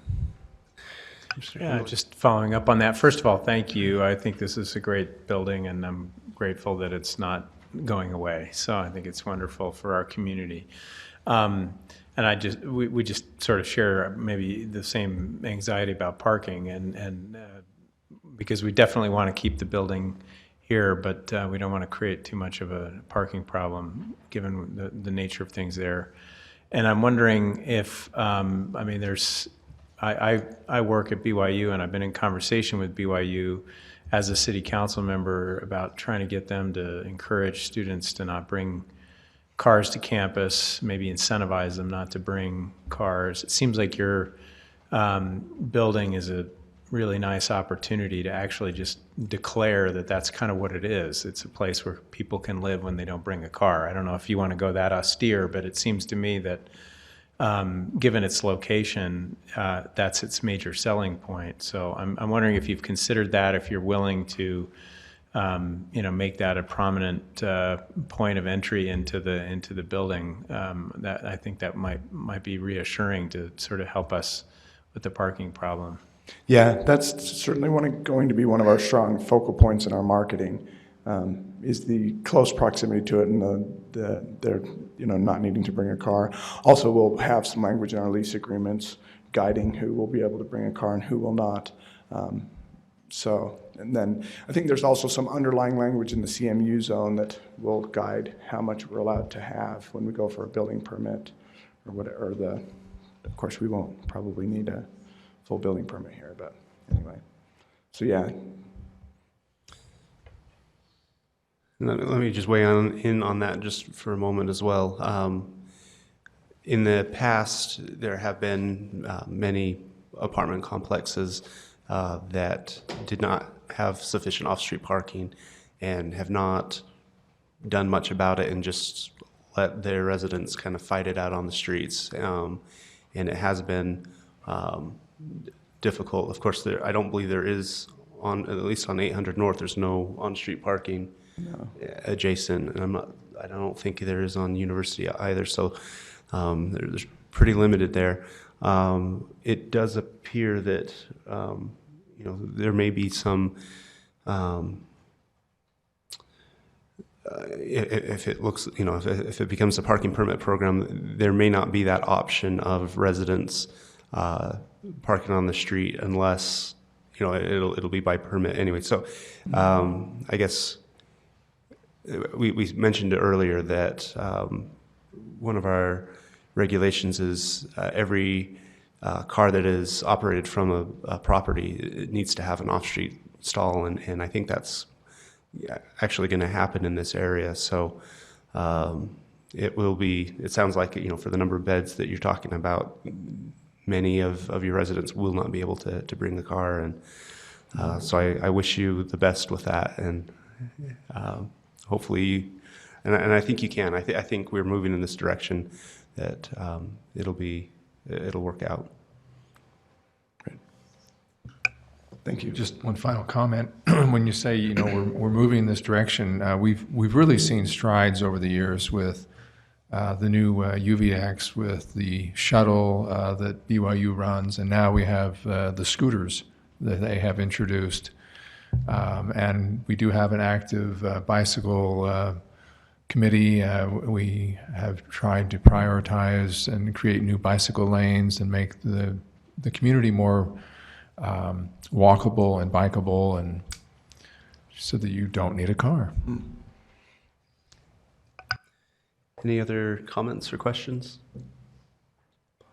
Yeah, just following up on that. First of all, thank you. I think this is a great building, and I'm grateful that it's not going away. So I think it's wonderful for our community. And we just sort of share maybe the same anxiety about parking, and because we definitely want to keep the building here, but we don't want to create too much of a parking problem given the nature of things there. And I'm wondering if, I work at BYU, and I've been in conversation with BYU as a city council member about trying to get them to encourage students to not bring cars to campus, maybe incentivize them not to bring cars. It seems like your building is a really nice opportunity to actually just declare that that's kind of what it is. It's a place where people can live when they don't bring a car. I don't know if you want to go that austere, but it seems to me that given its location, that's its major selling point. So I'm wondering if you've considered that, if you're willing to make that a prominent point of entry into the building. That I think that might be reassuring to sort of help us with the parking problem. Yeah, that's certainly going to be one of our strong focal points in our marketing, is the close proximity to it and they're not needing to bring a car. Also, we'll have some language in our lease agreements guiding who will be able to bring a car and who will not. And then I think there's also some underlying language in the CMU zone that will guide how much we're allowed to have when we go for a building permit or whatever. Of course, we won't probably need a full building permit here, but anyway. So yeah. Let me just weigh in on that just for a moment as well. In the past, there have been many apartment complexes that did not have sufficient off-street parking and have not done much about it and just let their residents kind of fight it out on the streets. And it has been difficult. Of course, I don't believe there is, at least on 800 North, there's no on-street parking adjacent. And I don't think there is on University either. So there's pretty limited there. It does appear that there may be some, if it looks, if it becomes a parking permit program, there may not be that option of residents parking on the street unless it'll be by permit anyway. So I guess we mentioned earlier that one of our regulations is every car that is operated from a property, it needs to have an off-street stall, and I think that's actually going to happen in this area. So it sounds like, for the number of beds that you're talking about, many of your residents will not be able to bring the car, and so I wish you the best with that, and hopefully, and I think you can. I think we're moving in this direction that it'll work out. Great. Thank you. Just one final comment. When you say, we're moving in this direction, we've really seen strides over the years with the new UVX, with the shuttle that BYU runs, and now we have the scooters that they have introduced. And we do have an active bicycle committee. We have tried to prioritize and create new bicycle lanes and make the community more walkable and bikeable, and so that you don't need a car. Any other comments or questions?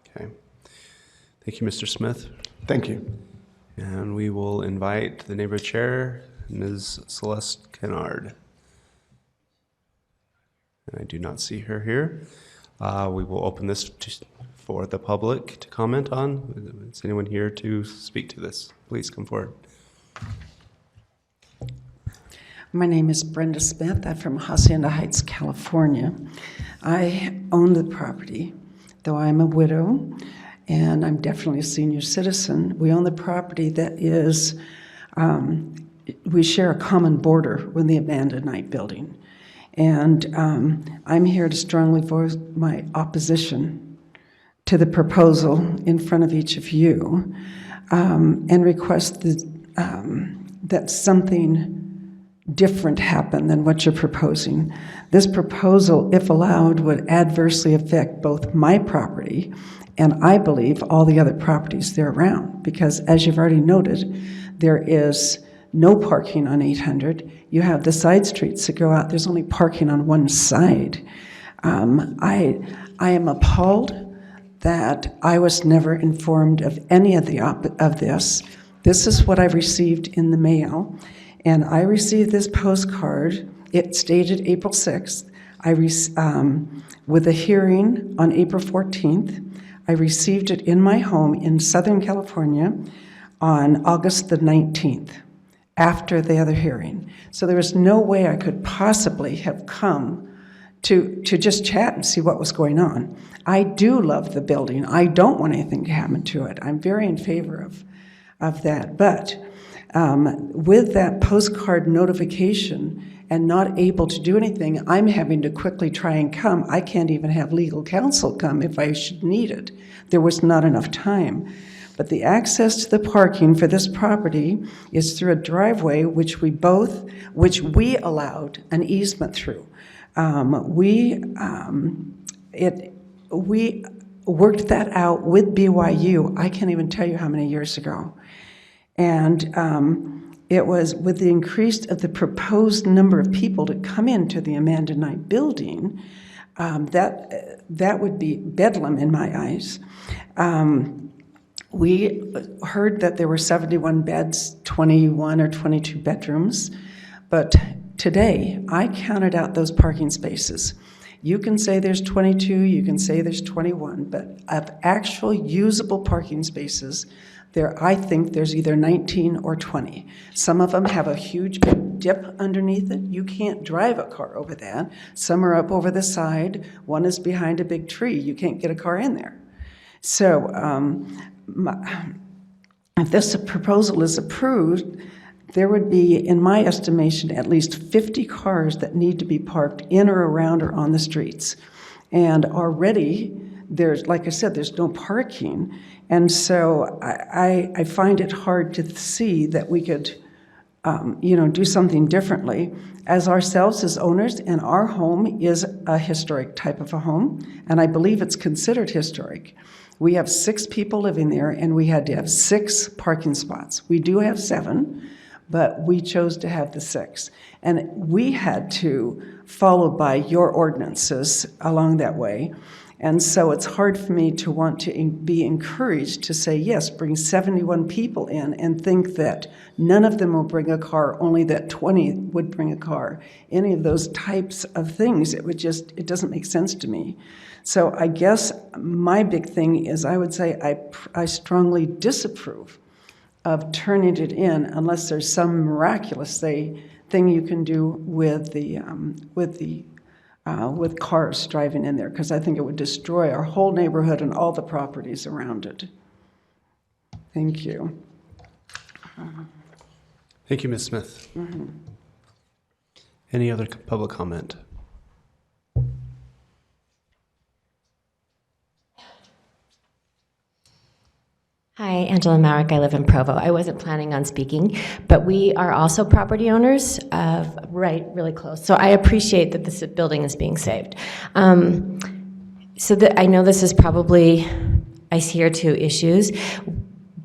Okay. Thank you, Mr. Smith. Thank you. And we will invite the neighborhood chair, Ms. Celeste Kennard. And I do not see her here. We will open this for the public to comment on. Is anyone here to speak to this? Please come forward. My name is Brenda Smith. I'm from Hacienda Heights, California. I own the property, though I'm a widow, and I'm definitely a senior citizen. We own the property that is, we share a common border with the abandoned night building. And I'm here to strongly voice my opposition to the proposal in front of each of you, and request that something different happen than what you're proposing. This proposal, if allowed, would adversely affect both my property and I believe all the other properties there around, because as you've already noted, there is no parking on 800. You have the side streets that go out. There's only parking on one side. I am appalled that I was never informed of any of this. This is what I've received in the mail, and I received this postcard. It stated April 6th. With a hearing on April 14th. I received it in my home in Southern California on August the 19th, after the other hearing. So there was no way I could possibly have come to just chat and see what was going on. I do love the building. I don't want anything to happen to it. I'm very in favor of that. But with that postcard notification and not able to do anything, I'm having to quickly try and come. I can't even have legal counsel come if I should need it. There was not enough time. But the access to the parking for this property is through a driveway which we allowed an easement through. We worked that out with BYU, I can't even tell you how many years ago. And it was with the increase of the proposed number of people to come into the Amanda Knight building, that would be bedlam in my eyes. We heard that there were 71 beds, 21 or 22 bedrooms, but today I counted out those parking spaces. You can say there's 22, you can say there's 21, but of actual usable parking spaces, I think there's either 19 or 20. Some of them have a huge dip underneath it. You can't drive a car over that. Some are up over the side. One is behind a big tree. You can't get a car in there. So if this proposal is approved, there would be, in my estimation, at least 50 cars that need to be parked in or around or on the streets. And already, like I said, there's no parking. And so I find it hard to see that we could, do something differently. As ourselves as owners, and our home is a historic type of a home, and I believe it's considered historic. We have 6 people living there, and we had to have 6 parking spots. We do have 7, but we chose to have the 6. And we had to follow by your ordinances along that way. And so it's hard for me to want to be encouraged to say, yes, bring 71 people in and think that none of them will bring a car, only that 20 would bring a car. Any of those types of things, it doesn't make sense to me. So I guess my big thing is I would say I strongly disapprove of turning it in unless there's some miraculous thing you can do with cars driving in there, because I think it would destroy our whole neighborhood and all the properties around it. Thank you. Thank you, Ms. Smith. Mm-hmm. Any other public comment? Hi, Angela Marek. I live in Provo. I wasn't planning on speaking, but we are also property owners really close. So I appreciate that this building is being saved. I know this is probably, I see here 2 issues.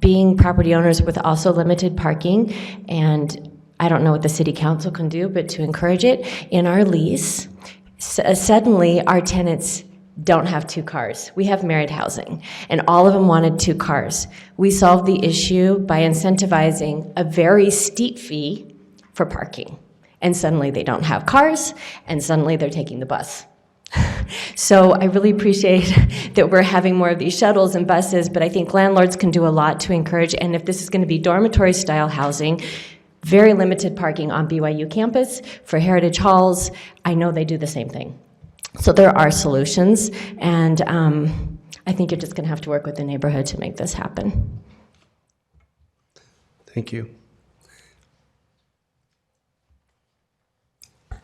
Being property owners with also limited parking, and I don't know what the city council can do, but to encourage it. In our lease, suddenly our tenants don't have 2 cars. We have married housing, and all of them wanted 2 cars. We solved the issue by incentivizing a very steep fee for parking. And suddenly they don't have cars, and suddenly they're taking the bus. So I really appreciate that we're having more of these shuttles and buses, but I think landlords can do a lot to encourage, and if this is going to be dormitory-style housing, very limited parking on BYU campus. For Heritage Halls, I know they do the same thing. So there are solutions, and I think you're just going to have to work with the neighborhood to make this happen. Thank you.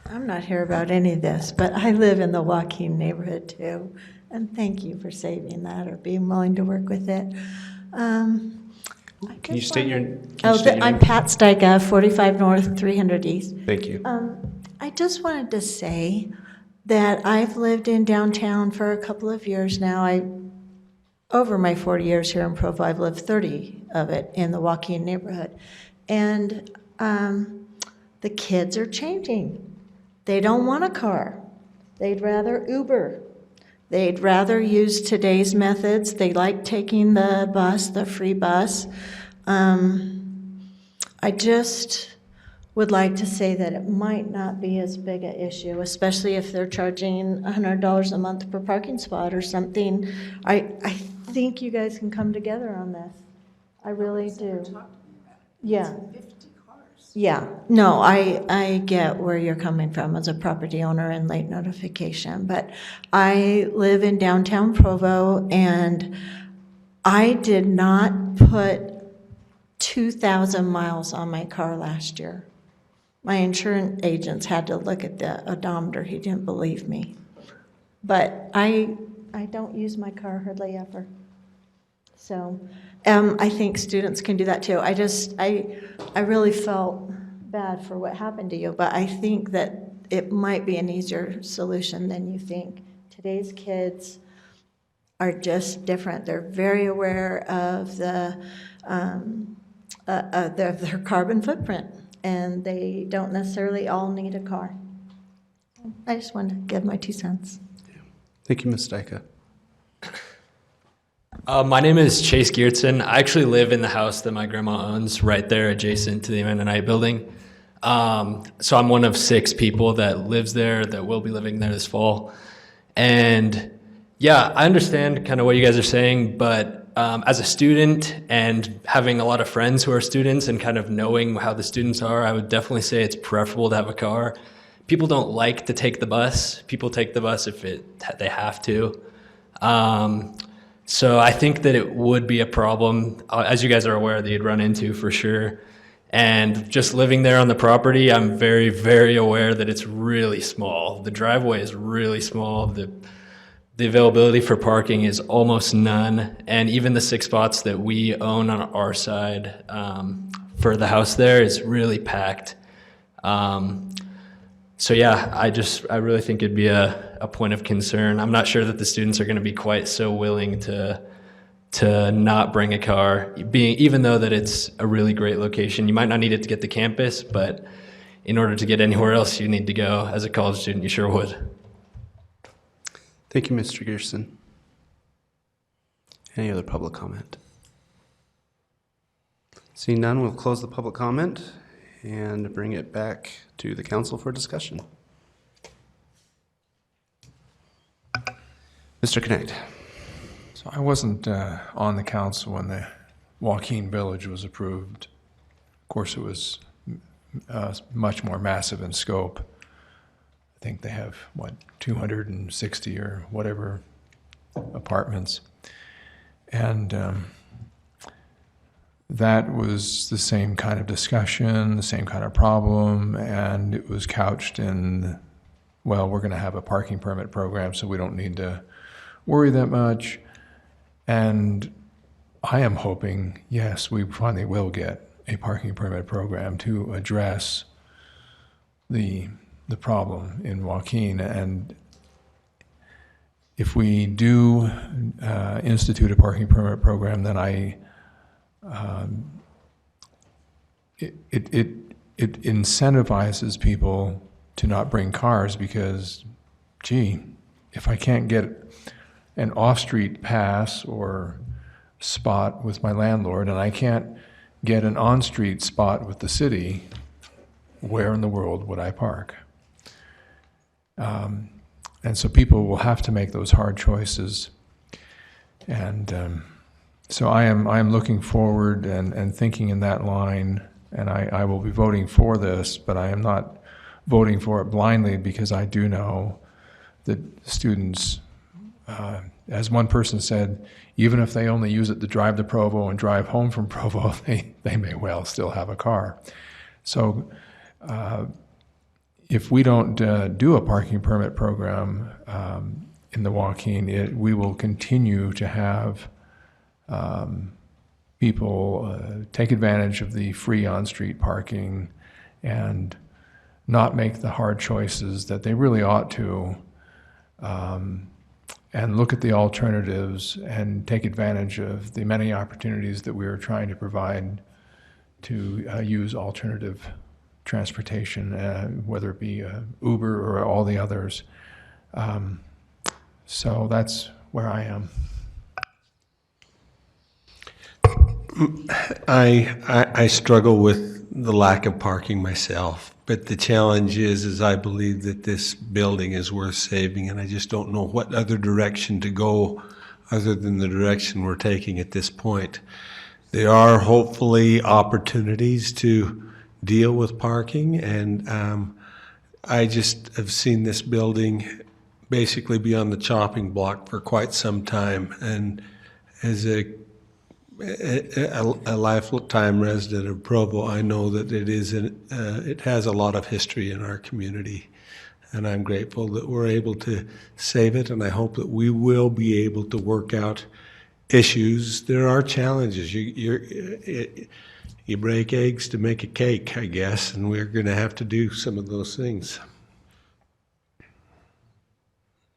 I'm not here about any of this, but I live in the Joaquin neighborhood too, and thank you for saving that or being willing to work with it. Can you state your, I'm Pat Steiga, 45 North, 300 East. Thank you. I just wanted to say that I've lived in downtown for a couple of years now. Over my 40 years here in Provo, I've lived 30 of it in the Joaquin neighborhood. And the kids are changing. They don't want a car. They'd rather Uber. They'd rather use today's methods. They like taking the bus, the free bus. I just would like to say that it might not be as big an issue, especially if they're charging $100 a month per parking spot or something. I think you guys can come together on this. I really do. Yeah. Yeah, no, I get where you're coming from as a property owner and late notification, but I live in downtown Provo, and I did not put 2,000 miles on my car last year. My insurance agents had to look at the odometer. He didn't believe me. But I don't use my car hardly ever. So I think students can do that too. I really felt bad for what happened to you, but I think that it might be an easier solution than you think. Today's kids are just different. They're very aware of their carbon footprint, and they don't necessarily all need a car. I just wanted to give my 2 cents. Thank you, Ms. Steiga. My name is Chase Geertsen. I actually live in the house that my grandma owns right there adjacent to the Mennonite building. So I'm one of 6 people that lives there, that will be living there this fall. And yeah, I understand kind of what you guys are saying, but as a student and having a lot of friends who are students and kind of knowing how the students are, I would definitely say it's preferable to have a car. People don't like to take the bus. People take the bus if they have to. So I think that it would be a problem, as you guys are aware, that you'd run into for sure. And just living there on the property, I'm very, very aware that it's really small. The driveway is really small. The availability for parking is almost none. And even the 6 spots that we own on our side for the house there is really packed. So yeah, I really think it'd be a point of concern. I'm not sure that the students are going to be quite so willing to not bring a car, even though that it's a really great location. You might not need it to get to campus, but in order to get anywhere else you need to go as a college student, you sure would. Thank you, Mr. Geertsen. Any other public comment? Seeing none, we'll close the public comment and bring it back to the council for discussion. Mr. Connect. So I wasn't on the council when the Joaquin Village was approved. Of course, it was much more massive in scope. I think they have, 260 or whatever apartments. And that was the same kind of discussion, the same kind of problem, and it was couched in, well, we're going to have a parking permit program, so we don't need to worry that much. And I am hoping, yes, we finally will get a parking permit program to address the problem in Joaquin. And if we do institute a parking permit program, then it incentivizes people to not bring cars because, gee, if I can't get an off-street pass or spot with my landlord and I can't get an on-street spot with the city, where in the world would I park? And so people will have to make those hard choices. And so I am looking forward and thinking in that line, and I will be voting for this, but I am not voting for it blindly because I do know that students, as one person said, even if they only use it to drive to Provo and drive home from Provo, they may well still have a car. So if we don't do a parking permit program in the Joaquin, we will continue to have people take advantage of the free on-street parking and not make the hard choices that they really ought to, and look at the alternatives and take advantage of the many opportunities that we are trying to provide to use alternative transportation, whether it be Uber or all the others. So that's where I am. I struggle with the lack of parking myself, but the challenge is I believe that this building is worth saving, and I just don't know what other direction to go other than the direction we're taking at this point. There are hopefully opportunities to deal with parking, and I just have seen this building basically be on the chopping block for quite some time, and as a lifetime resident of Provo, I know that it has a lot of history in our community, and I'm grateful that we're able to save it, and I hope that we will be able to work out issues. There are challenges. You break eggs to make a cake, I guess, and we're going to have to do some of those things.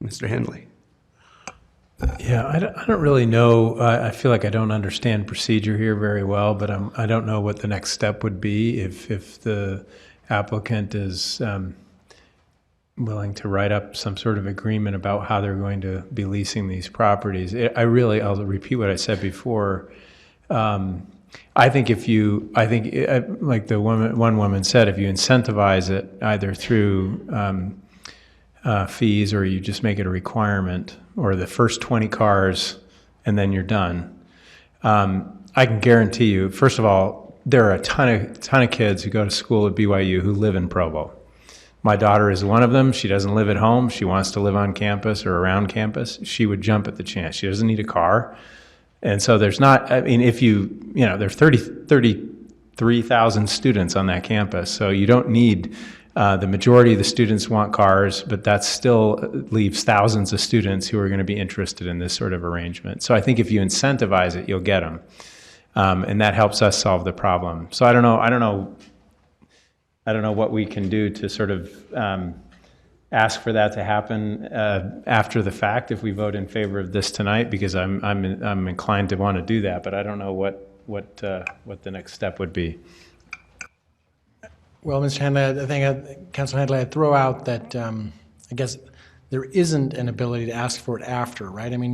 Mr. Henley. Yeah, I don't really know. I feel like I don't understand procedure here very well, but I don't know what the next step would be if the applicant is willing to write up some sort of agreement about how they're going to be leasing these properties. I'll repeat what I said before. I think like the one woman said, if you incentivize it either through fees, or you just make it a requirement, or the first 20 cars and then you're done. I can guarantee you, first of all, there are a ton of kids who go to school at BYU who live in Provo. My daughter is one of them. She doesn't live at home. She wants to live on campus or around campus. She would jump at the chance. She doesn't need a car. And so there's not, I mean, there's 33,000 students on that campus, so you don't need the majority of the students want cars, but that still leaves thousands of students who are going to be interested in this sort of arrangement. So I think if you incentivize it, you'll get them, and that helps us solve the problem. So I don't know what we can do to sort of ask for that to happen after the fact if we vote in favor of this tonight, because I'm inclined to want to do that, but I don't know what the next step would be. Well, Mr. Henley, I think, Councilor Henley, I'd throw out that I guess there isn't an ability to ask for it after, right? I mean,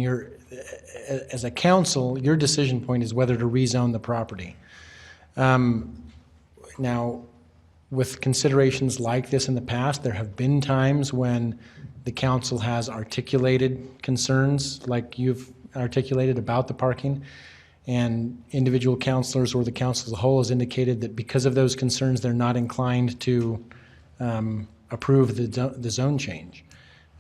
as a council, your decision point is whether to rezone the property. Now, with considerations like this in the past, there have been times when the council has articulated concerns like you've articulated about the parking, and individual councilors or the council as a whole has indicated that because of those concerns, they're not inclined to approve the zone change.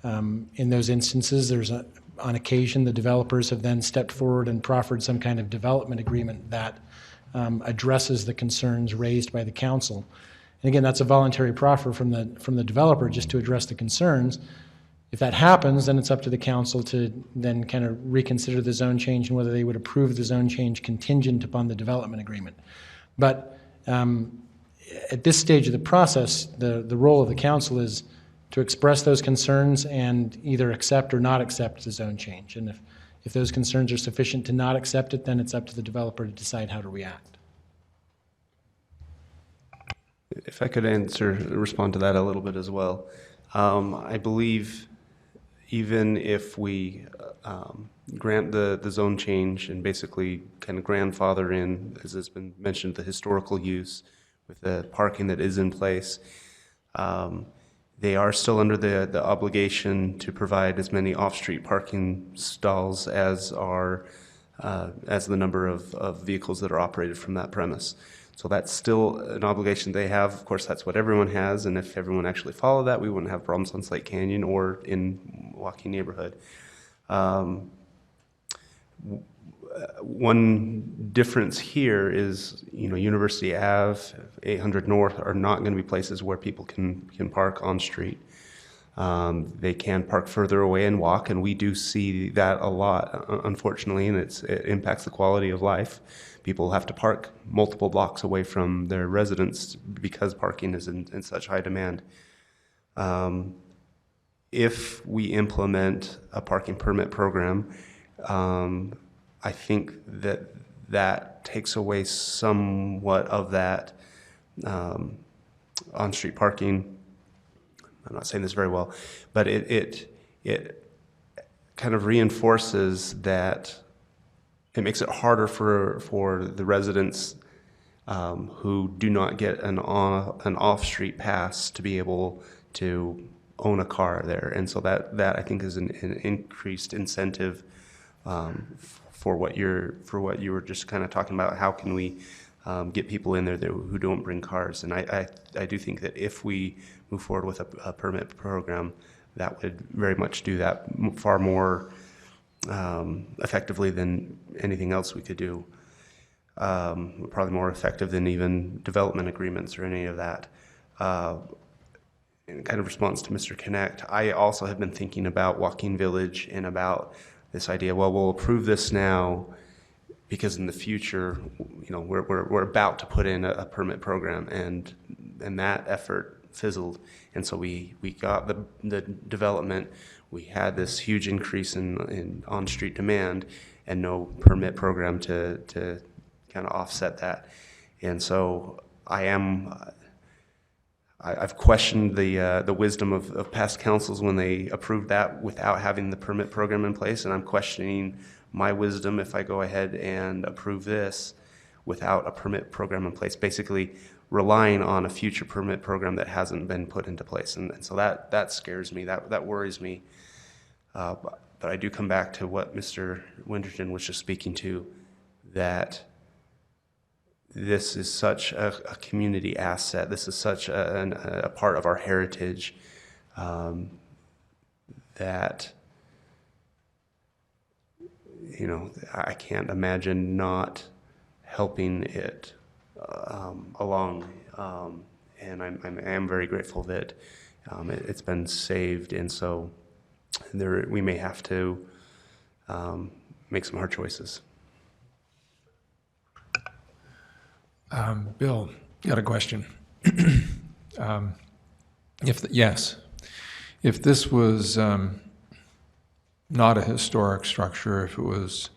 In those instances, on occasion, the developers have then stepped forward and proffered some kind of development agreement that addresses the concerns raised by the council. And again, that's a voluntary proffer from the developer just to address the concerns. If that happens, then it's up to the council to then kind of reconsider the zone change and whether they would approve the zone change contingent upon the development agreement. But at this stage of the process, the role of the council is to express those concerns and either accept or not accept the zone change. And if those concerns are sufficient to not accept it, then it's up to the developer to decide how to react. If I could respond to that a little bit as well. I believe even if we grant the zone change and basically kind of grandfather in, as has been mentioned, the historical use with the parking that is in place, they are still under the obligation to provide as many off-street parking stalls as the number of vehicles that are operated from that premise. So that's still an obligation they have. Of course, that's what everyone has, and if everyone actually followed that, we wouldn't have problems on Slate Canyon or in Waukee neighborhood. One difference here is, University Ave, 800 North are not going to be places where people can park on street. They can park further away and walk, and we do see that a lot, unfortunately, and it impacts the quality of life. People have to park multiple blocks away from their residence because parking is in such high demand. If we implement a parking permit program, I think that takes away somewhat of that on-street parking. I'm not saying this very well, but it kind of reinforces that. It makes it harder for the residents who do not get an off-street pass to be able to own a car there, and so that I think is an increased incentive for what you were just kind of talking about. How can we get people in there who don't bring cars? And I do think that if we move forward with a permit program, that would very much do that far more effectively than anything else we could do. Probably more effective than even development agreements or any of that. In kind of response to Mr. Connect, I also have been thinking about Walking Village and about this idea, well, we'll approve this now because in the future, we're about to put in a permit program, and that effort fizzled. And so we got the development. We had this huge increase in on-street demand and no permit program to kind of offset that. And so I've questioned the wisdom of past councils when they approved that without having the permit program in place, and I'm questioning my wisdom if I go ahead and approve this without a permit program in place, basically relying on a future permit program that hasn't been put into place. And so that scares me, that worries me. But I do come back to what Mr. Winterton was just speaking to, that this is such a community asset. This is such a part of our heritage that, I can't imagine not helping it along. And I am very grateful that it's been saved. And so we may have to make some hard choices. Bill, got a question. If this was not a historic structure, if it was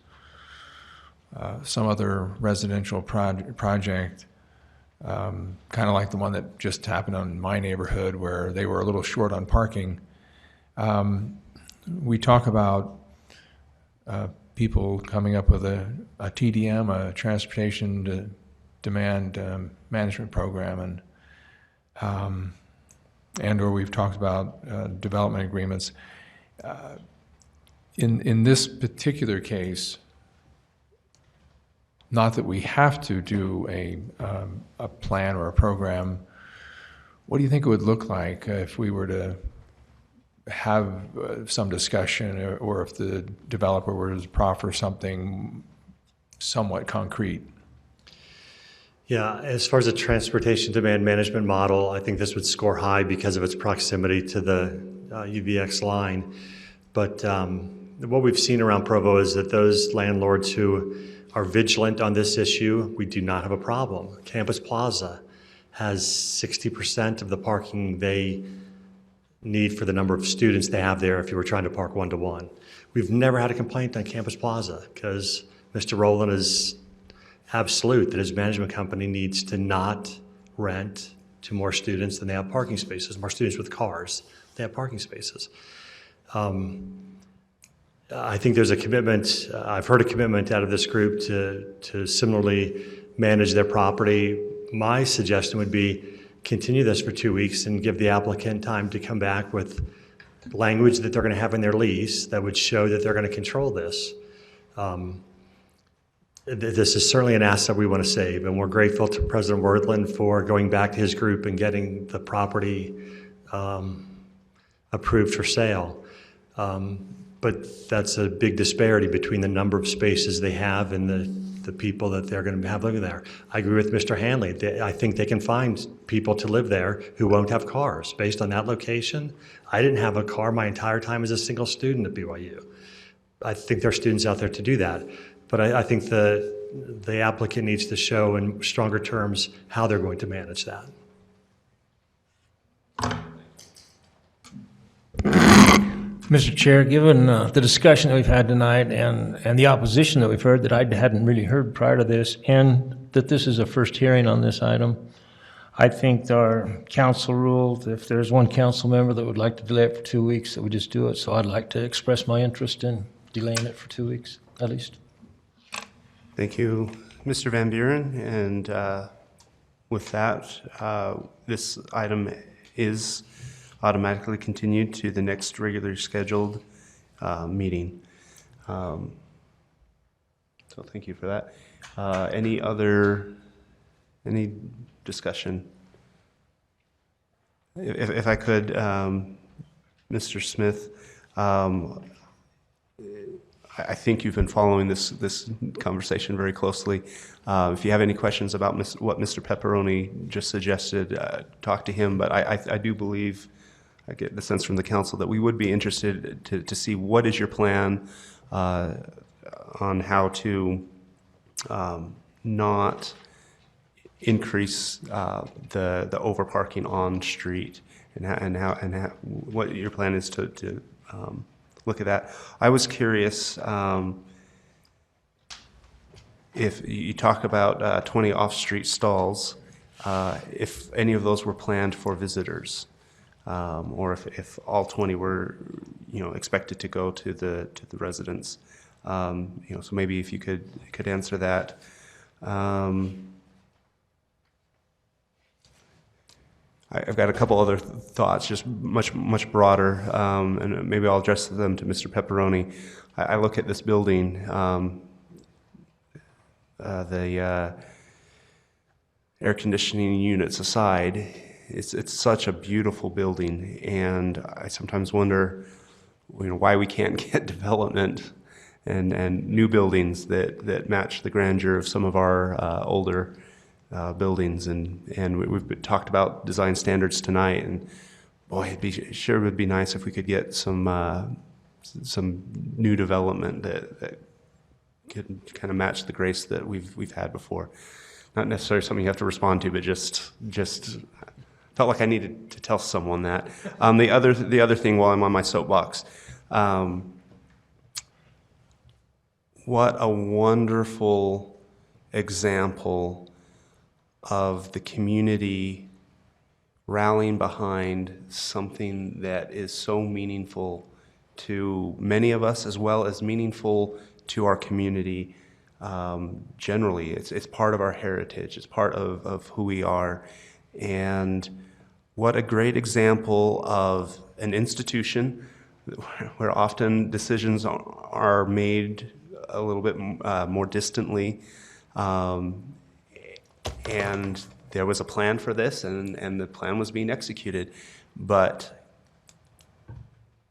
some other residential project, kind of like the one that just happened in my neighborhood where they were a little short on parking, we talk about people coming up with a TDM, a transportation demand management program, and or we've talked about development agreements. In this particular case, not that we have to do a plan or a program, what do you think it would look like if we were to have some discussion, or if the developer were to proffer something somewhat concrete? Yeah, as far as the transportation demand management model, I think this would score high because of its proximity to the UVX line. But what we've seen around Provo is that those landlords who are vigilant on this issue, we do not have a problem. Campus Plaza has 60% of the parking they need for the number of students they have there if you were trying to park one-to-one. We've never had a complaint on Campus Plaza because Mr. Rowland is absolute that his management company needs to not rent to more students than they have parking spaces, more students with cars, they have parking spaces. I think there's a commitment, I've heard a commitment out of this group to similarly manage their property. My suggestion would be continue this for 2 weeks and give the applicant time to come back with language that they're going to have in their lease that would show that they're going to control this. This is certainly an asset we want to save, and we're grateful to President Worthland for going back to his group and getting the property approved for sale. But that's a big disparity between the number of spaces they have and the the people that they're going to have living there. I agree with Mr. Hanley. I think they can find people to live there who won't have cars. Based on that location, I didn't have a car my entire time as a single student at BYU. I think there are students out there to do that. But I think the applicant needs to show in stronger terms how they're going to manage that. Mr. Chair, given the discussion that we've had tonight and the opposition that we've heard that I hadn't really heard prior to this, and that this is a first hearing on this item, I think our council ruled if there's one council member that would like to delay it for 2 weeks, that we just do it. So I'd like to express my interest in delaying it for 2 weeks, at least. Thank you, Mr. Van Buren. And with that, this item is automatically continued to the next regularly scheduled meeting. So thank you for that. Any discussion? If I could, Mr. Smith, I think you've been following this conversation very closely. If you have any questions about what Mr. Pepperoni just suggested, talk to him. But I do believe, I get the sense from the council that we would be interested to see what is your plan on how to not increase the overparking on street, and how what your plan is to look at that. I was curious if you talk about 20 off-street stalls, if any of those were planned for visitors, or if all 20 were, expected to go to the residents. So maybe if you could answer that. I've got a couple other thoughts, just much broader, and maybe I'll address them to Mr. Pepperoni. I look at this building, the air conditioning units aside. It's such a beautiful building, and I sometimes wonder, why we can't get development and new buildings that match the grandeur of some of our older buildings, and we've talked about design standards tonight, and boy, it would be nice if we could get some new development that could kind of match the grace that we've had before. Not necessarily something you have to respond to, but just felt like I needed to tell someone that. The other thing, while I'm on my soapbox, what a wonderful example of the community rallying behind something that is so meaningful to many of us, as well as meaningful to our community generally. It's part of our heritage. It's part of who we are. And what a great example of an institution where often decisions are made a little bit more distantly. And there was a plan for this, and the plan was being executed. But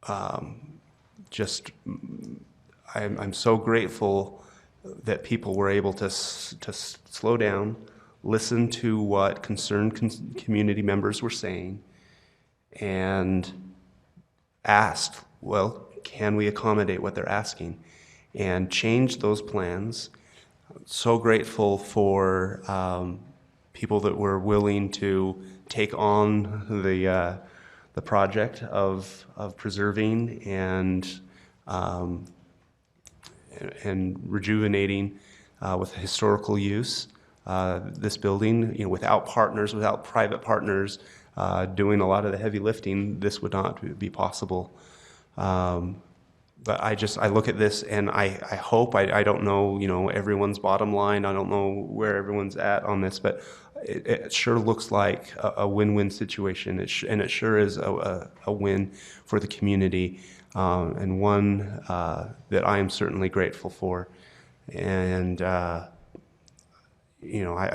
I'm so grateful that people were able to slow down, listen to what concerned community members were saying, and asked, well, can we accommodate what they're asking? And change those plans. So grateful for people that were willing to take on the project of preserving and rejuvenating with historical use this building. Without partners, without private partners doing a lot of the heavy lifting, this would not be possible. But I look at this and I hope, I don't know, everyone's bottom line. I don't know where everyone's at on this, but it sure looks like a win-win situation. And it sure is a win for the community, and one that I am certainly grateful for. And, I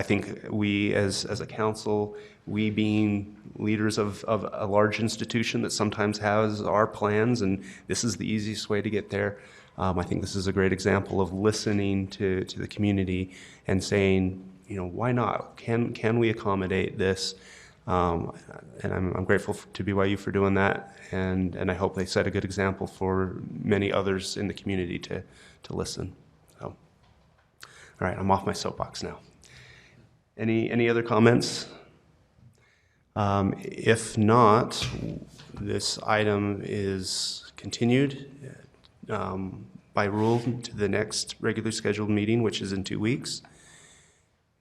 think we as a council, we being leaders of a large institution that sometimes has our plans, and this is the easiest way to get there. I think this is a great example of listening to the community and saying, you know, why not? Can we accommodate this? And I'm grateful to BYU for doing that, and I hope they set a good example for many others in the community to listen. So, all right, I'm off my soapbox now. Any other comments? If not, this item is continued by rule to the next regularly scheduled meeting, which is in 2 weeks.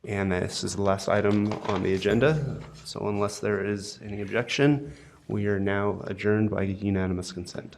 And this is the last item on the agenda. So unless there is any objection, we are now adjourned by unanimous consent.